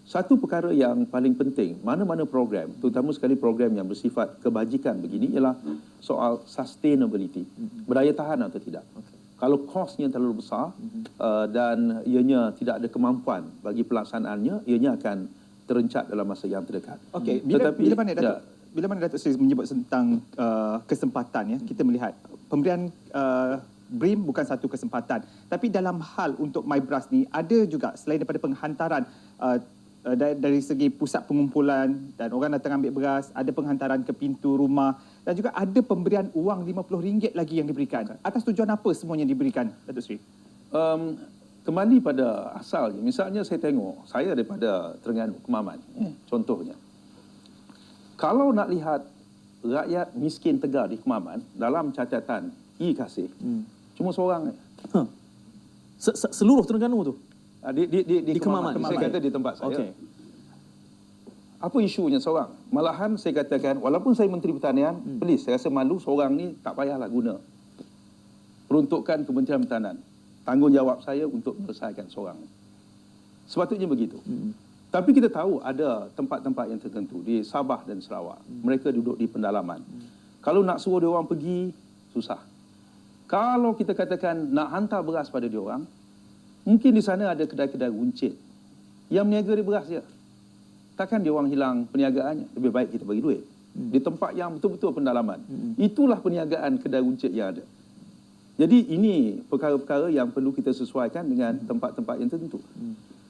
satu perkara yang paling penting, mana-mana program, terutama sekali program yang bersifat kebajikan begini ialah soal sustainability, berdaya tahan atau tidak. kalau kosnya terlalu besar dan ianya tidak ada kemampuan bagi pelaksanaannya, ianya akan terencat dalam masa yang terdekat. Okey, bila mana Datuk Seri menyebut tentang kesempatan, ya, kita melihat pemberian BRIM bukan satu kesempatan, tapi dalam hal untuk MyBras ni ada juga selain daripada penghantaran dari segi pusat pengumpulan dan orang datang ambil beras, ada penghantaran ke pintu rumah dan juga ada pemberian wang RM50 lagi yang diberikan. Atas tujuan apa semuanya diberikan, Datuk Seri? Kembali pada asalnya, misalnya saya tengok, saya daripada Terengganu, Kemaman, contohnya. Kalau nak lihat rakyat miskin Tegar di Kemaman, dalam catatan e-Kasih, cuma seorang. Seluruh Terengganu tu? Di Kemaman. Saya kata di tempat saya. Okey. Apa isunya seorang? Malahan saya katakan, walaupun saya Menteri Pertanian, please, saya rasa malu seorang ni tak payahlah guna peruntukan Kementerian Pertahanan. Tanggungjawab saya untuk menyelesaikan seorang. Sepatutnya begitu. Tapi kita tahu ada tempat-tempat yang tertentu di Sabah dan Sarawak. Mereka duduk di pendalaman. Kalau nak suruh dia orang pergi, susah. Kalau kita katakan nak hantar beras pada dia orang, mungkin di sana ada kedai-kedai runcit yang meniaga di beras dia. Takkan dia orang hilang perniagaannya. Lebih baik kita bagi duit. Di tempat yang betul-betul pendalaman. Itulah perniagaan kedai runcit yang ada. Jadi ini perkara-perkara yang perlu kita sesuaikan dengan tempat-tempat yang tertentu.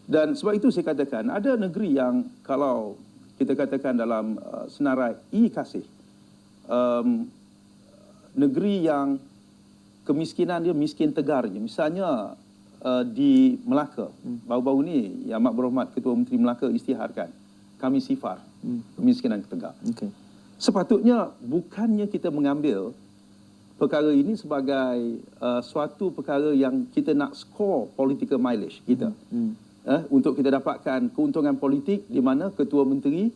Dan sebab itu saya katakan, ada negeri yang kalau kita katakan dalam senarai e-Kasih, negeri yang kemiskinan dia miskin tegarnya. Misalnya di Melaka, baru-baru ni Yang Amat Berhormat Ketua Menteri Melaka isytiharkan, kami sifar kemiskinan Tegar. Okay. Sepatutnya bukannya kita mengambil perkara ini sebagai suatu perkara yang kita nak score political mileage kita. Untuk kita dapatkan keuntungan politik di mana Ketua Menteri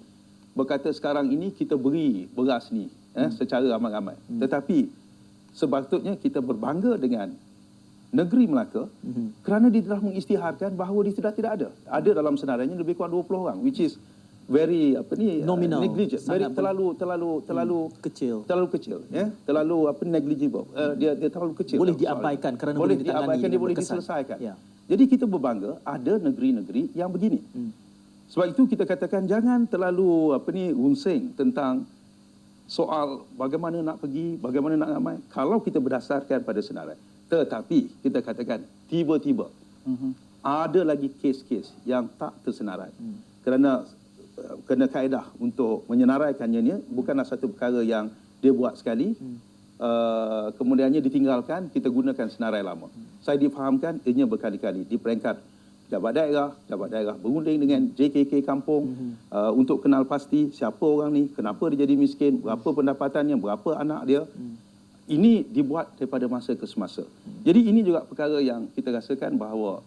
berkata sekarang ini kita beri beras ni secara ramai-ramai. Tetapi sepatutnya kita berbangga dengan negeri Melaka kerana dia telah mengisytiharkan bahawa dia sudah tidak ada. Ada dalam senarainya lebih kurang 20 orang, which is very nominal, negligent, very terlalu kecil, terlalu negligible. Dia terlalu kecil. Boleh diabaikan kerana boleh diabaikan, dia boleh diselesaikan. Ya. Jadi kita berbangga ada negeri-negeri yang begini. Sebab itu kita katakan jangan terlalu runsing tentang soal bagaimana nak pergi, bagaimana nak ramai. Kalau kita berdasarkan pada senarai, tetapi kita katakan tiba-tiba ada lagi kes-kes yang tak tersenarai. Kerana kaedah untuk menyenaraikannya ni bukanlah satu perkara yang dia buat sekali, kemudiannya ditinggalkan, kita gunakan senarai lama. Saya difahamkan ianya berkali-kali di peringkat jabat daerah berunding dengan JKK kampung untuk kenal pasti siapa orang ni, kenapa dia jadi miskin, berapa pendapatannya, berapa anak dia. Ini dibuat daripada masa ke semasa. Jadi ini juga perkara yang kita rasakan bahawa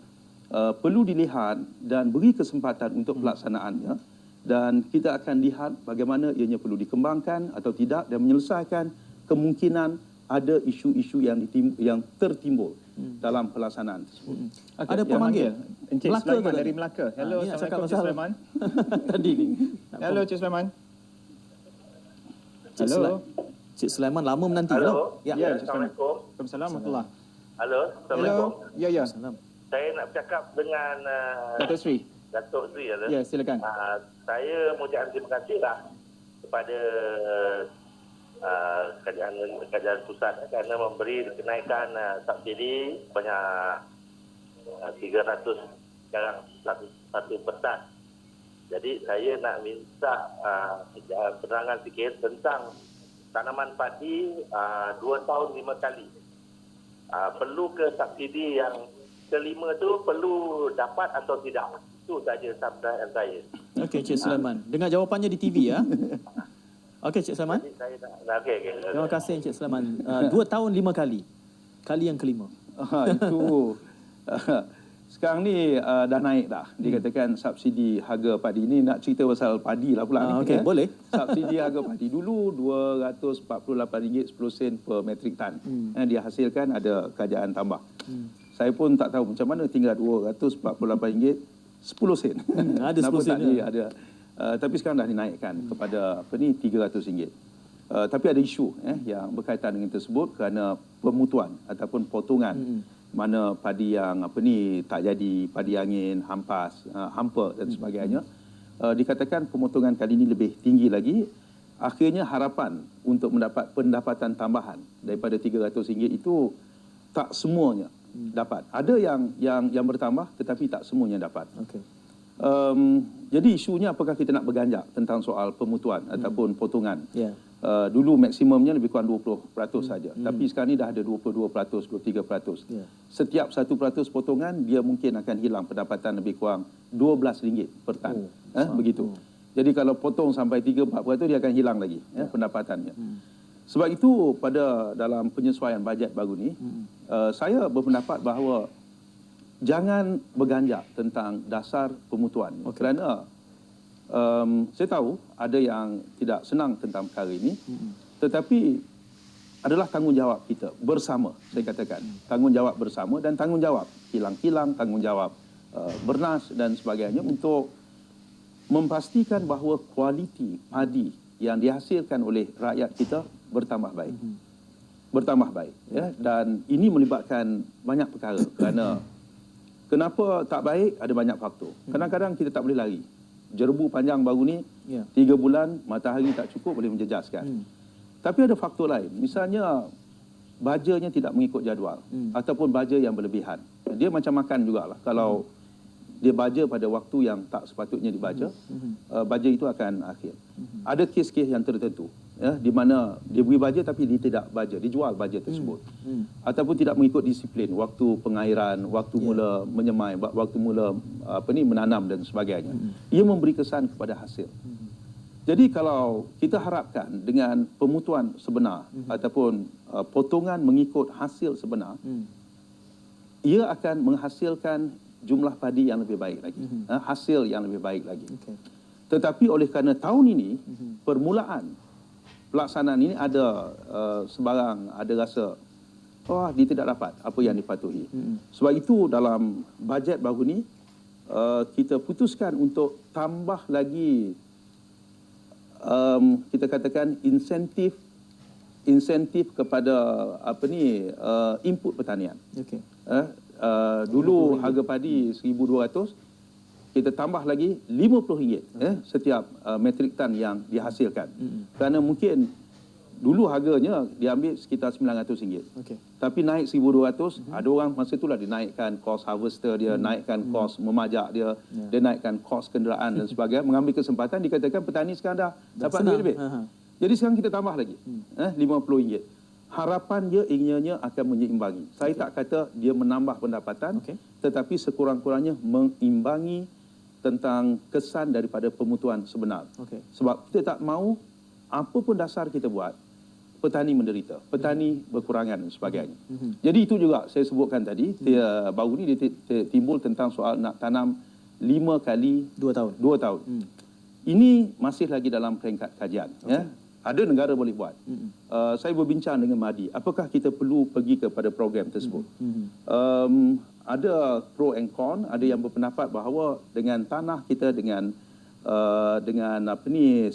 perlu dilihat dan beri kesempatan untuk pelaksanaannya, dan kita akan lihat bagaimana ianya perlu dikembangkan atau tidak dan menyelesaikan kemungkinan ada isu-isu yang tertimbul dalam pelaksanaan tersebut. Okay. Ada pemanggil Encik Melaka Sulaiman dari Melaka. Hello, Assalamualaikum Encik Sulaiman. Tadi ni. Hello Encik Sulaiman. Hello. Cik Sulaiman lama menanti. Halo. Ya, Ya, Assalamualaikum. Waalaikumsalam. Halo, Assalamualaikum. Ya, ya. Saya nak bercakap dengan Datuk Seri. Datuk Sri. Ya, silakan. Saya mengucapkan terima kasihlah kepada kerajaan pusat kerana memberi kenaikan subsidi banyak 300 sekarang satu petas. Jadi saya nak minta penerangan sikit tentang tanaman padi 2 tahun 5 kali. Perlu ke subsidi yang kelima tu perlu dapat atau tidak? Itu saja sabda saya. Okey, Cik Sulaiman. Dengar jawapannya di TV ya. Okey, Cik Sulaiman. Okey. Terima kasih Cik Sulaiman. 2 tahun 5 kali. Kali yang kelima. Itu sekarang ni dah naik dah. Dikatakan subsidi harga padi. Ini nak cerita pasal padi lah pula ni. Okey, boleh. Subsidi harga padi dulu RM248.10 per metrik tan. Dia hasilkan ada kerajaan tambah. Saya pun tak tahu macam mana tinggal RM248.10 sen. Ada 10 sen. Ada. Tapi sekarang dah dinaikkan kepada RM300. Tapi ada isu yang berkaitan dengan tersebut kerana pemutuan ataupun potongan mana padi yang tak jadi, padi angin, hampas, hampa dan sebagainya. Dikatakan pemotongan kali ini lebih tinggi lagi. Akhirnya harapan untuk mendapat pendapatan tambahan daripada RM300 itu tak semuanya dapat. Ada yang bertambah tetapi tak semuanya dapat. Okey. Jadi isunya apakah kita nak berganjak tentang soal pemutuan ataupun potongan. Ya. Dulu maksimumnya lebih kurang 20% saja. Tapi sekarang ni dah ada 22%, 23%. Ya. Setiap 1% potongan, dia mungkin akan hilang pendapatan lebih kurang RM12 per tan. Begitu. Jadi kalau potong sampai 3-4%, dia akan hilang lagi pendapatannya. Sebab itu pada dalam penyesuaian bajet baru ni, saya berpendapat bahawa jangan berganjak tentang dasar pemutuan. Kerana saya tahu ada yang tidak senang tentang perkara ini, tetapi adalah tanggungjawab kita bersama, saya katakan. Tanggungjawab bersama dan tanggungjawab kilang-kilang, tanggungjawab bernas dan sebagainya untuk memastikan bahawa kualiti padi yang dihasilkan oleh rakyat kita bertambah baik. Bertambah baik. Ya? Dan ini melibatkan banyak perkara. Kerana kenapa tak baik, ada banyak faktor. Kadang-kadang kita tak boleh lari. Jerbu panjang baru ni, 3 bulan, matahari tak cukup, boleh menjejaskan. Tapi ada faktor lain. Misalnya, bajernya tidak mengikut jadual. Ataupun bajer yang berlebihan. Dia macam makan jugalah. Kalau dia bajer pada waktu yang tak sepatutnya dibajer, bajer itu akan akhir. Ada kes-kes yang tertentu, di mana dia beri bajer tapi dia tidak bajer, dijual bajer tersebut. Ataupun tidak mengikut disiplin, waktu pengairan, waktu mula menyemai, waktu mula menanam dan sebagainya. Ia memberi kesan kepada hasil. Jadi kalau kita harapkan dengan pemutuan sebenar ataupun potongan mengikut hasil sebenar, ia akan menghasilkan jumlah padi yang lebih baik lagi, hasil yang lebih baik lagi. Tetapi oleh kerana tahun ini permulaan pelaksanaan ini ada sebarang ada rasa dia tidak dapat apa yang dipatuhi. Sebab itu dalam bajet baru ni kita putuskan untuk tambah lagi kita katakan insentif kepada input pertanian. Dulu harga padi 1,200, kita tambah lagi RM50 setiap metrik tan yang dihasilkan. Kerana mungkin dulu harganya diambil sekitar RM900. Tapi naik 1,200, ada orang masa itulah dinaikkan kos harvester dia, naikkan kos memajak dia, dia naikkan kos kenderaan dan sebagainya, mengambil kesempatan, dikatakan petani sekarang dah dapat duit lebih. Jadi sekarang kita tambah lagi RM50. Harapan dia inginnya akan menyeimbangi. Saya tak kata dia menambah pendapatan, tetapi sekurang-kurangnya mengimbangi tentang kesan daripada pemutuan sebenar. Sebab kita tak mahu apa pun dasar kita buat, petani menderita, petani berkurangan dan sebagainya. Jadi itu juga saya sebutkan tadi, baru ni dia timbul tentang soal nak tanam 5 kali 2 tahun. Ini masih lagi dalam peringkat kajian. Ada negara boleh buat. Saya berbincang dengan Mahdi, apakah kita perlu pergi kepada program tersebut. Ada pro and con, ada yang berpendapat bahawa dengan tanah kita, dengan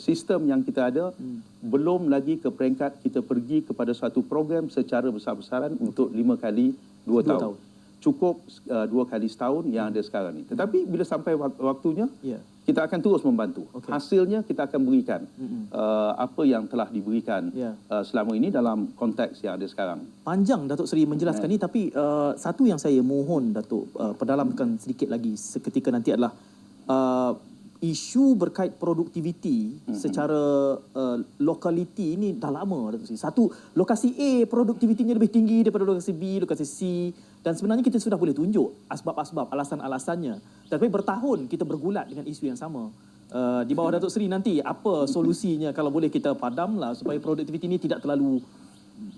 sistem yang kita ada, belum lagi ke peringkat kita pergi kepada satu program secara besar-besaran untuk 5 kali 2 tahun. Cukup 2 kali setahun yang ada sekarang ni. Tetapi bila sampai waktunya, kita akan terus membantu. Hasilnya kita akan berikan apa yang telah diberikan selama ini dalam konteks yang ada sekarang. Panjang Datuk Seri menjelaskan ni, tapi satu yang saya mohon Datuk perdalamkan sedikit lagi seketika nanti adalah isu berkait produktiviti secara lokaliti ini dah lama Datuk Seri. Satu, lokasi A produktivitinya lebih tinggi daripada lokasi B, lokasi C, dan sebenarnya kita sudah boleh tunjuk asbab-asbab, alasan-alasannya. Tapi bertahun kita bergulat dengan isu yang sama. Di bawah Datuk Seri nanti apa solusinya kalau boleh kita padamlah supaya produktiviti ini tidak terlalu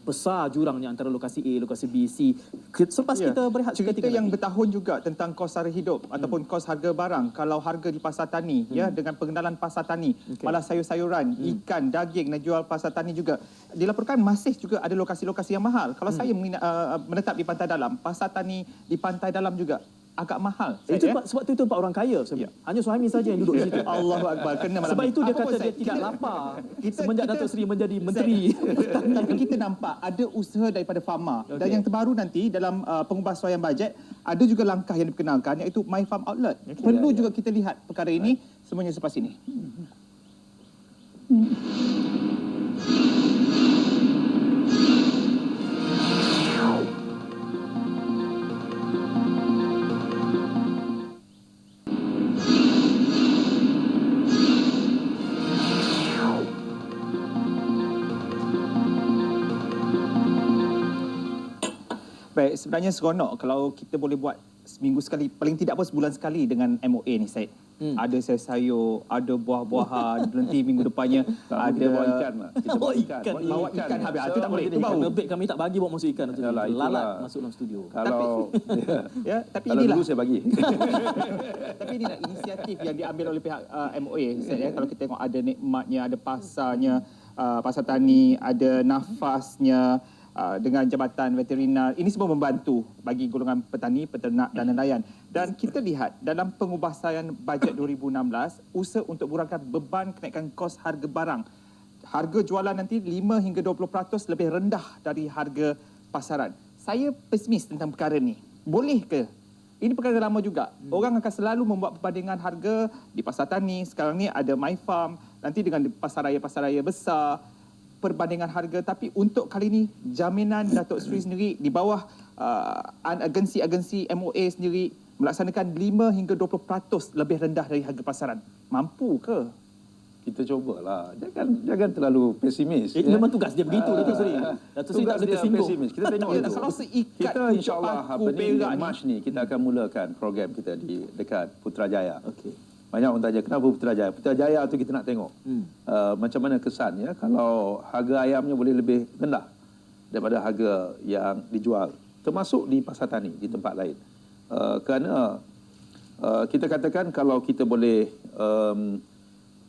besar jurangnya antara lokasi A, lokasi B, C. Selepas kita berehat cerita yang bertahun juga tentang kos sara hidup ataupun kos harga barang. Kalau harga di pasar tani, dengan pengenalan pasar tani, malah sayur-sayuran, ikan, daging dan jual pasar tani juga, dilaporkan masih juga ada lokasi-lokasi yang mahal. Kalau saya menetap di Pantai Dalam, pasar tani di Pantai Dalam juga agak mahal. Itu sebab tu tempat orang kaya. Hanya Suhaimi saja yang duduk di situ. Allahu Akbar. Kena malam Sebab ni. itu dia Apa kata pun, dia Syed, tidak lapar kita- semenjak kita- Datuk Seri menjadi menteri pertanian. Tapi kita nampak ada usaha daripada Farma. Dan yang terbaru nanti dalam pengubahsuaian bajet ada juga langkah yang diperkenalkan iaitu My Farm Outlet. Perlu juga kita lihat perkara ini semuanya selepas ini. Baik, sebenarnya seronok kalau kita boleh buat seminggu sekali, paling tidak pun sebulan sekali dengan MOA ni, Syed. Ada sayur, ada buah-buahan, nanti minggu depannya Kita ada bawa ikan lah. Kita bawa ikan. bawa ikan habis. Itu tak boleh, itu bau. Lebih kami tak bagi bawa masuk ikan tu. Yalah, itulah. Lalat masuk dalam studio. Kalau Ya, tapi kalau inilah. dulu saya bagi. Tapi inilah inisiatif yang diambil oleh pihak MOA. Syed, ya. Kalau kita tengok ada nikmatnya, ada pasarnya, pasar tani, ada nafasnya, dengan Jabatan Veterinar. Ini semua membantu bagi golongan petani, peternak dan nelayan. Dan kita lihat dalam pengubahsaian bajet 2016, usaha untuk murahkan beban kenaikan kos harga barang. Harga jualan nanti 5 hingga 20% lebih rendah dari harga pasaran. Saya pesimis tentang perkara ni. Boleh ke? Ini perkara lama juga. Orang akan selalu membuat perbandingan harga di pasar tani. Sekarang ni ada My Farm. Nanti dengan pasar raya besar. Perbandingan harga, tapi untuk kali ini jaminan Datuk Seri sendiri di bawah agensi-agensi MOA sendiri melaksanakan 5 hingga 20% lebih rendah dari harga pasaran. Mampu ke? Kita cubalah. Jangan terlalu pesimis. Memang tugas dia begitu, Datuk Seri. Datuk Seri tak boleh tersinggung. Pesimis. Kita tengok Ya, dulu. kalau seikat Kita pucuk insya-Allah paku apa ni Perak ni. March ni kita akan mulakan program kita di dekat Putrajaya. Okey. Banyak orang tanya kenapa Putrajaya. Putrajaya tu kita nak tengok macam mana kesannya kalau harga ayamnya boleh lebih rendah daripada harga yang dijual, termasuk di pasar tani di tempat lain. Kerana kita katakan kalau kita boleh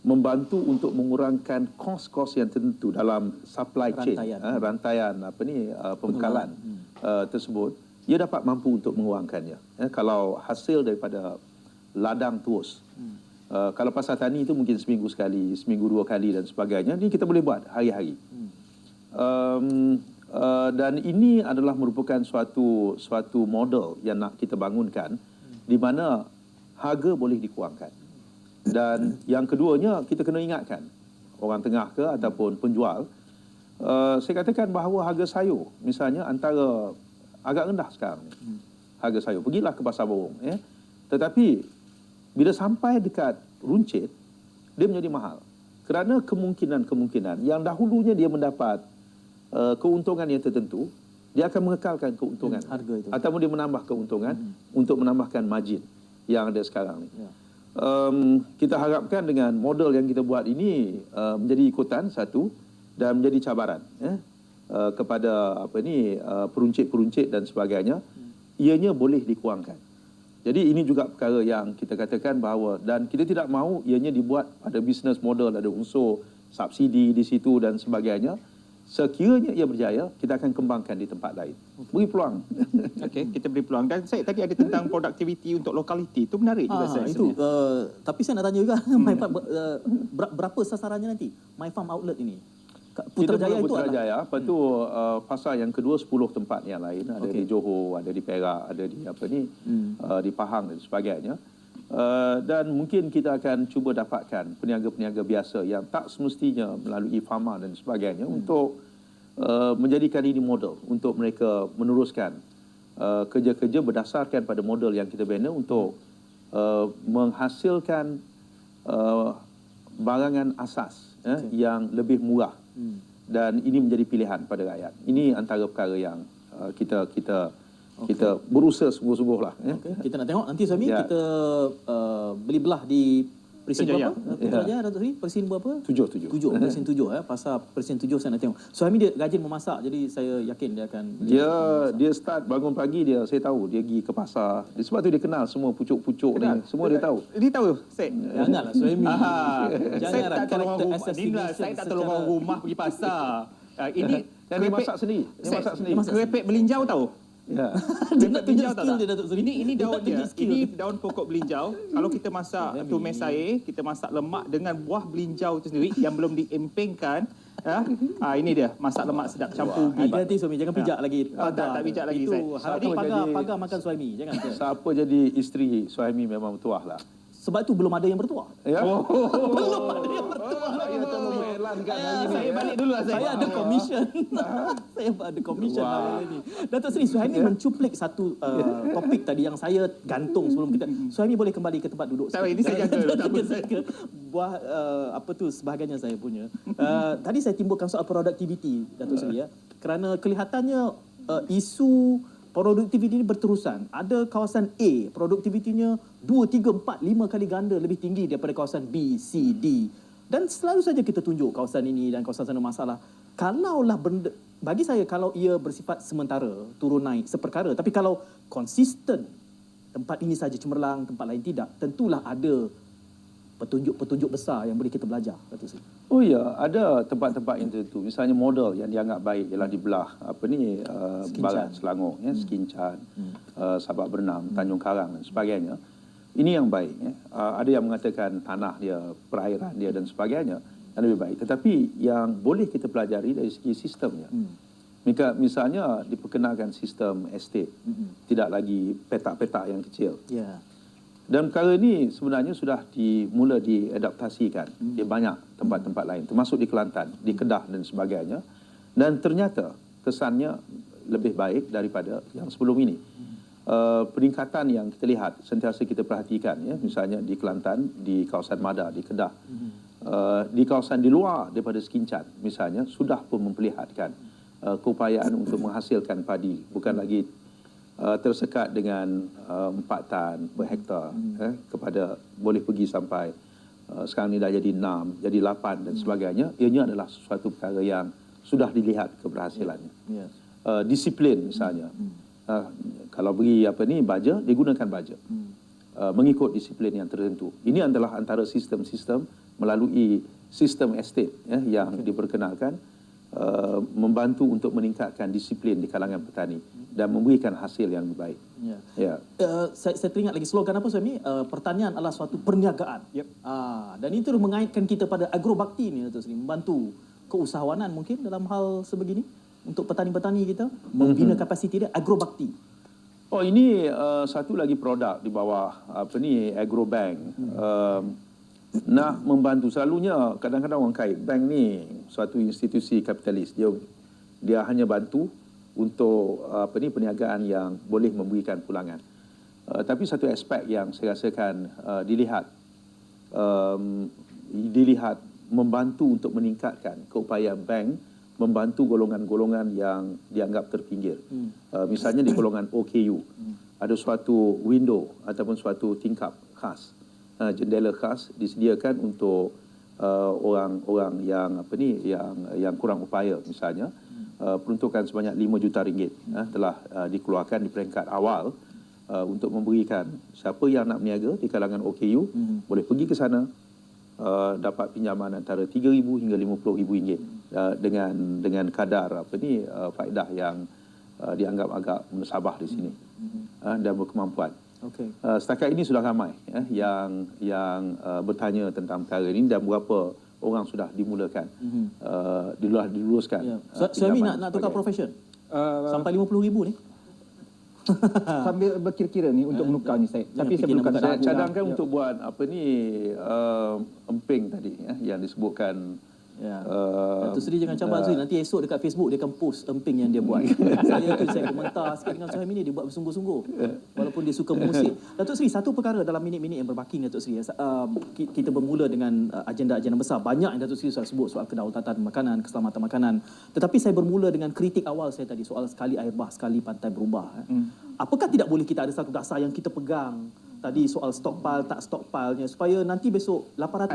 membantu untuk mengurangkan kos-kos yang tertentu dalam supply chain, rantaian pembekalan tersebut, ia dapat mampu untuk mengurangkannya. Kalau hasil daripada ladang terus. Kalau pasar tani itu mungkin seminggu sekali, seminggu 2 kali dan sebagainya. Ini kita boleh buat hari-hari. Dan ini adalah merupakan suatu model yang nak kita bangunkan di mana harga boleh dikurangkan. Dan yang keduanya kita kena ingatkan orang tengah ke ataupun penjual, saya katakan bahawa harga sayur misalnya antara agak rendah sekarang ni. Harga sayur, pergilah ke pasar Borong, tetapi bila sampai dekat runcit, dia menjadi mahal. Kerana kemungkinan yang dahulunya dia mendapat keuntungan yang tertentu, dia akan mengekalkan keuntungan. Harga itu. Ataupun dia menambah keuntungan untuk menambahkan margin yang ada sekarang ni. Ya. Kita harapkan dengan model yang kita buat ini menjadi ikutan satu dan menjadi cabaran kepada peruncit-peruncit dan sebagainya. Ianya boleh dikurangkan. Jadi ini juga perkara yang kita katakan bahawa dan kita tidak mahu ianya dibuat pada business model, ada unsur subsidi di situ dan sebagainya. Sekiranya ia berjaya, kita akan kembangkan di tempat lain. Beri peluang. Okey, kita beri peluang. Dan saya tadi ada tentang productivity untuk lokaliti. Itu menarik juga saya. Itu tapi saya nak tanya juga My Farm, berapa sasarannya nanti My Farm Outlet ini? Putrajaya itu Putrajaya, lepas tu pasar yang kedua 10 tempat yang lain, ada di Johor, ada di Perak, ada di di Pahang dan sebagainya. Dan mungkin kita akan cuba dapatkan peniaga-peniaga biasa yang tak semestinya melalui Farma dan sebagainya untuk menjadikan ini model untuk mereka meneruskan kerja-kerja berdasarkan pada model yang kita bina untuk menghasilkan barangan asas yang lebih murah. Dan ini menjadi pilihan pada rakyat. Ini antara perkara yang kita berusaha sungguh-sungguh lah. Kita nak tengok nanti Suhaimi kita beli belah di Presin berapa? Putrajaya Datuk Seri? Presin berapa? 7. Presin 7 pasar Presin 7 saya nak tengok. Suhaimi dia rajin memasak, jadi saya yakin dia akan Dia start bangun pagi saya tahu dia pergi ke pasar. Sebab tu dia kenal semua pucuk-pucuk ni. Semua dia tahu. Dia tahu, Syed. Janganlah Suhaimi. Saya tak tolong orang rumah. Saya tak tolong orang rumah pergi pasar. Ini Dan dia masak sendiri. Dia masak sendiri. Kerepek melinjau tahu? Ya. Dia nak tunjuk Belinjau tak, skill tak? dia, Datuk Seri. Ini Dia daun nak dia. tunjuk skill. Ini daun pokok belinjau. Kalau kita masak Yummy. tumis air, kita masak lemak dengan buah belinjau itu sendiri yang belum diempengkan. Ini dia masak lemak sedap campur ubi. Hati-hati Suhaimi, jangan pijak lagi. tak pijak lagi, Itu Zaid. harapnya Siapa jadi- pagar makan Suhaimi. Jangan. Siapa jadi isteri Suhaimi memang bertuah lah. Sebab itu belum ada yang bertuah. Ya. Belum ada yang bertuah. Saya tak mau mengiklankan hari ini. Saya balik dulu lah, Zaid. Saya ada komisen. Saya ada komisen Wah. hari ini. Datuk Seri, Suhaimi mencuplik satu topik tadi yang saya gantung sebelum kita. Suhaimi boleh kembali ke tempat duduk. Tak apa, ini saya jaga. Tak apa, Zaid. Buah apa tu sebahagiannya saya punya. Tadi saya timbulkan soal productivity, Datuk Seri, ya. Kerana kelihatannya isu produktiviti ini berterusan. Ada kawasan A, produktivitinya 2, 3, 4, 5 kali ganda lebih tinggi daripada kawasan B, C, D. Dan selalu saja kita tunjuk kawasan ini dan kawasan sana masalah. Kalaulah benda, bagi saya kalau ia bersifat sementara, turun naik seperkara. Tapi kalau konsisten, tempat ini saja cemerlang, tempat lain tidak, tentulah ada petunjuk-petunjuk besar yang boleh kita belajar, Datuk Seri. Oh ya, ada tempat-tempat yang tertentu. Misalnya model yang dianggap baik ialah di belah barat Selangor, ya, Sekincan, Sabak Bernam, Tanjung Karang dan sebagainya. Ini yang baik. Ya. Ada yang mengatakan tanah dia, perairan dia dan sebagainya yang lebih baik. Tetapi yang boleh kita pelajari dari segi sistemnya. Misalnya diperkenalkan sistem estate, tidak lagi petak-petak yang kecil. Ya. Dan perkara ini sebenarnya sudah mula diadaptasikan di banyak tempat-tempat lain, termasuk di Kelantan, di Kedah dan sebagainya. Dan ternyata kesannya lebih baik daripada yang sebelum ini. Peningkatan yang kita lihat, sentiasa kita perhatikan, ya, misalnya di Kelantan, di kawasan Mada, di Kedah, di kawasan di luar daripada Sekincan, misalnya, sudah pun memperlihatkan keupayaan untuk menghasilkan padi, bukan lagi tersekat dengan 4 tan per hektar, kepada boleh pergi sampai sekarang ni dah jadi 6, jadi 8 dan sebagainya. Ianya adalah sesuatu perkara yang sudah dilihat keberhasilannya. Ya. Disiplin misalnya, kalau beri baja, dia gunakan baja, mengikut disiplin yang tertentu. Ini adalah antara sistem-sistem melalui sistem estate, ya, yang diperkenalkan, membantu untuk meningkatkan disiplin di kalangan petani dan memberikan hasil yang lebih baik. Ya. Ya. Saya teringat lagi slogan apa Suhaimi? Pertanian adalah suatu perniagaan. Yep. Dan itu mengaitkan kita pada agrobakti ni, Datuk Seri, membantu keusahawanan mungkin dalam hal sebegini untuk petani-petani kita membina kapasiti dia, agrobakti. Oh, ini satu lagi produk di bawah Agrobank. Nak membantu, selalunya kadang-kadang orang kait bank ni suatu institusi kapitalis, dia hanya bantu untuk perniagaan yang boleh memberikan pulangan. Tapi satu aspek yang saya rasakan dilihat membantu untuk meningkatkan keupayaan bank membantu golongan-golongan yang dianggap terpinggir. Misalnya di golongan OKU, ada suatu window ataupun suatu tingkap khas, jendela khas disediakan untuk orang-orang yang kurang upaya, misalnya peruntukan sebanyak 5 juta ringgit telah dikeluarkan di peringkat awal untuk memberikan siapa yang nak berniaga di kalangan OKU boleh pergi ke sana, dapat pinjaman antara 3,000 hingga 50,000 ringgit dengan kadar faedah yang dianggap agak musabah di sini dan berkemampuan. Okey. Setakat ini sudah ramai yang bertanya tentang perkara ini dan berapa orang sudah dimulakan, diluluskan. Ya. Suhaimi nak tukar profession sampai 50,000 ni. Sambil berkira-kira ni untuk menukar ni, Syed. Tapi saya belum kata. Saya cadangkan untuk buat emping tadi, yang disebutkan. Ya. Datuk Seri jangan cabar Seri, nanti esok dekat Facebook dia akan post emping yang dia buat. saya komentar sikit dengan Suhaimi ni, dia buat bersungguh-sungguh walaupun dia suka mengusik. Datuk Seri, satu perkara dalam minit-minit yang berbaki Datuk Seri, kita bermula dengan agenda-agenda besar. Banyak yang Datuk Seri sudah sebut soal kedaulatan makanan, keselamatan makanan. Tetapi saya bermula dengan kritik awal saya tadi soal sekali air bah, sekali pantai berubah. Apakah tidak boleh kita ada satu dasar yang kita pegang tadi soal stockpile tak stockpilenya supaya nanti besok 800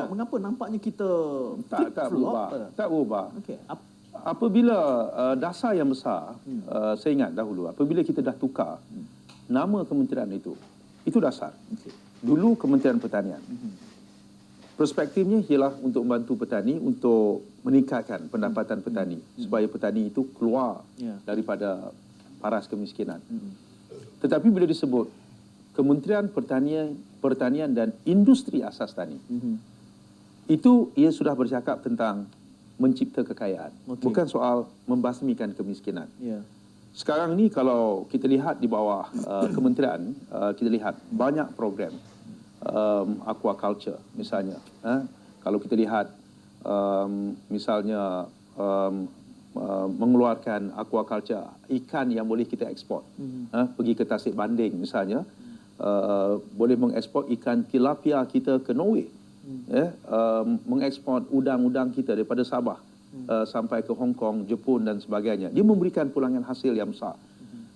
mengapa nampaknya kita tak berubah, tak berubah. Okey. Apabila dasar yang besar, saya ingat dahulu apabila kita dah tukar nama kementerian itu dasar. Dulu Kementerian Pertanian. Perspektifnya ialah untuk membantu petani untuk meningkatkan pendapatan petani supaya petani itu keluar daripada paras kemiskinan. Tetapi bila disebut Kementerian Pertanian dan Industri Asas Tani, itu ia sudah bercakap tentang mencipta kekayaan. Bukan soal membasmikan kemiskinan. Sekarang ni kalau kita lihat di bawah kementerian, kita lihat banyak program aquaculture misalnya. Kalau kita lihat misalnya mengeluarkan aquaculture, ikan yang boleh kita ekspor. Pergi ke Tasik Banding misalnya, boleh mengekspor ikan tilapia kita ke Norway. Mengekspor udang-udang kita daripada Sabah sampai ke Hong Kong, Jepun dan sebagainya. Dia memberikan pulangan hasil yang besar.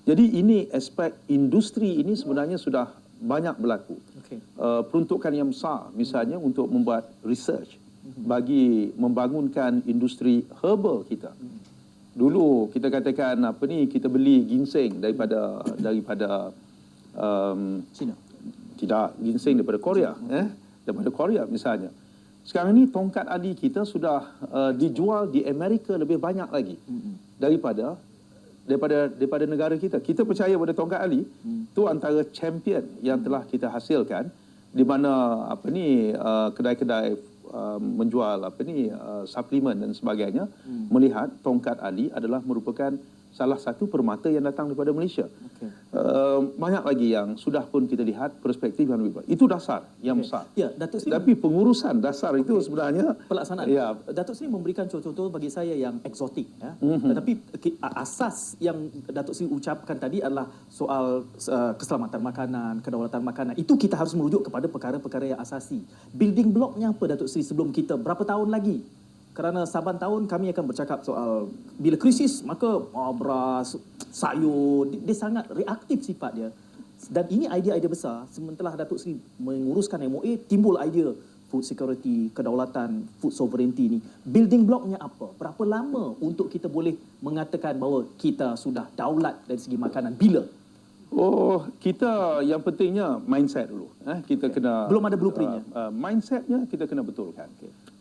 Jadi ini aspek industri ini sebenarnya sudah banyak berlaku. Peruntukan yang besar misalnya untuk membuat research bagi membangunkan industri herbal kita. Dulu kita katakan kita beli ginseng daripada China. Tidak, ginseng daripada Korea, daripada Korea misalnya. Sekarang ni tongkat adi kita sudah dijual di Amerika lebih banyak lagi daripada negara kita. Kita percaya pada tongkat ali itu antara champion yang telah kita hasilkan, di mana kedai-kedai menjual suplemen dan sebagainya melihat tongkat ali adalah merupakan salah satu permata yang datang daripada Malaysia. Banyak lagi yang sudah pun kita lihat perspektif yang lebih baik. Itu dasar yang besar. Ya, Datuk Seri, tapi pengurusan dasar itu sebenarnya pelaksanaan. Ya. Datuk Seri memberikan contoh-contoh bagi saya yang eksotik. Tetapi asas yang Datuk Seri ucapkan tadi adalah soal keselamatan makanan, kedaulatan makanan. Itu kita harus merujuk kepada perkara-perkara yang asasi. Building blocknya apa, Datuk Seri, sebelum kita berapa tahun lagi? Kerana saban tahun kami akan bercakap soal bila krisis, maka beras, sayur, dia sangat reaktif sifat dia. Dan ini idea-idea besar. Sementara Datuk Seri menguruskan MOA, timbul idea food security, kedaulatan, food sovereignty ni. Building blocknya apa? Berapa lama untuk kita boleh mengatakan bahawa kita sudah daulat dari segi makanan? Bila? Kita yang pentingnya mindset dulu. Kita kena, belum ada blueprintnya. Mindsetnya kita kena betulkan.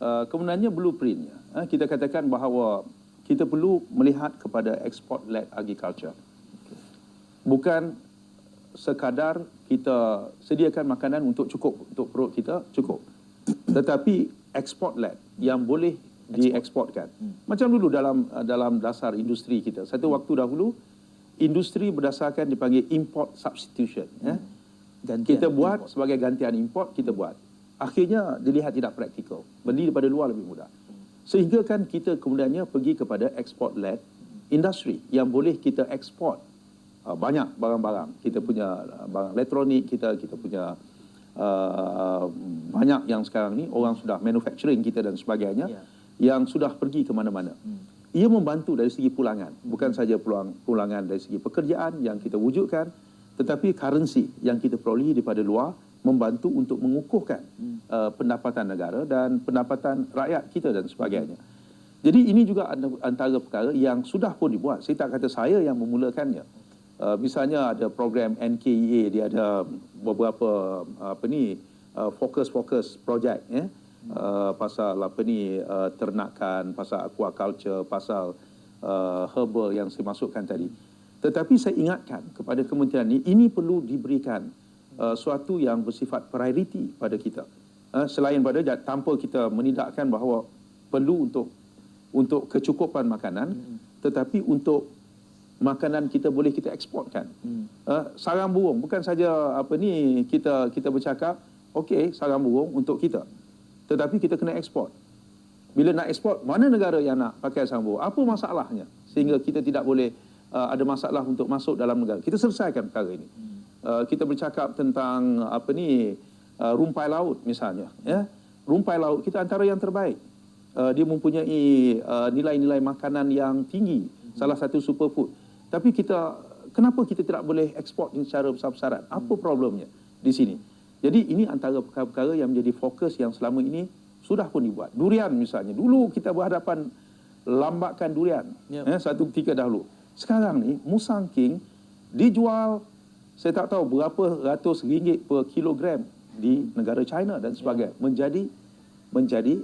Kemudiannya blueprintnya. Kita katakan bahawa kita perlu melihat kepada export-led agriculture. Bukan sekadar kita sediakan makanan untuk perut kita, cukup. Tetapi export-led yang boleh dieksportkan. Macam dulu dalam dasar industri kita. Satu waktu dahulu, industri berdasarkan dipanggil import substitution. Kita buat sebagai gantian import, kita buat. Akhirnya dilihat tidak praktikal. Beli daripada luar lebih mudah. Sehingga kan kita kemudiannya pergi kepada export-led industri yang boleh kita ekspor banyak barang-barang. Kita punya barang elektronik, kita punya banyak yang sekarang ni orang sudah manufacturing kita dan sebagainya yang sudah pergi ke mana-mana. Ia membantu dari segi pulangan. Bukan saja pulangan dari segi pekerjaan yang kita wujudkan, tetapi currency yang kita perolehi daripada luar membantu untuk mengukuhkan pendapatan negara dan pendapatan rakyat kita dan sebagainya. Jadi ini juga antara perkara yang sudah pun dibuat. Saya tak kata saya yang memulakannya. Misalnya ada program NKEA, dia ada beberapa fokus projek pasal ternakan, pasal aquaculture, pasal herbal yang saya masukkan tadi. Tetapi saya ingatkan kepada kementerian ini perlu diberikan suatu yang bersifat priority pada kita. Selain pada tanpa kita menidakkan bahawa perlu untuk kecukupan makanan, tetapi untuk makanan kita boleh kita eksportkan. Sarang burung bukan saja kita bercakap okey sarang burung untuk kita, tetapi kita kena eksport. Bila nak eksport, mana negara yang nak pakai sarang burung? Apa masalahnya sehingga kita tidak boleh ada masalah untuk masuk dalam negara? Kita selesaikan perkara ini. Kita bercakap tentang rumpai laut misalnya, rumpai laut kita antara yang terbaik. Dia mempunyai nilai-nilai makanan yang tinggi, salah satu superfood. Tapi kenapa kita tidak boleh ekspor secara besar-besaran? Apa problemnya di sini? Jadi ini antara perkara-perkara yang menjadi fokus yang selama ini sudah pun dibuat. Durian misalnya, dulu kita berhadapan lambakan durian, satu ketika dahulu. Sekarang ni Musang King dijual saya tak tahu berapa ratus ringgit per kilogram di negara China dan sebagainya. Menjadi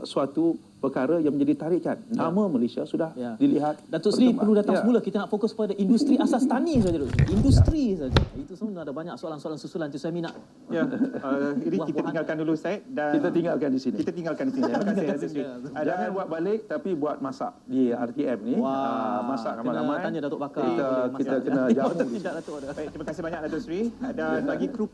suatu perkara yang menjadi tarikan. Nama Malaysia sudah dilihat. Datuk Seri berkembang. perlu datang semula, kita nak fokus pada industri asas tani saja dulu. Industri saja. Itu semua ada banyak soalan-soalan susulan tu saya minat. Ya, ini kita tinggalkan dulu Syed dan Kita tinggalkan di sini. kita tinggalkan di sini. Terima kasih Datuk Seri. Jangan buat balik tapi buat masak di RTM ni. Masak ramai-ramai. Tanya Datuk Bakar. Kita kena jamu. Tidak Datuk ada. Baik, terima kasih banyak Datuk Seri dan bagi kru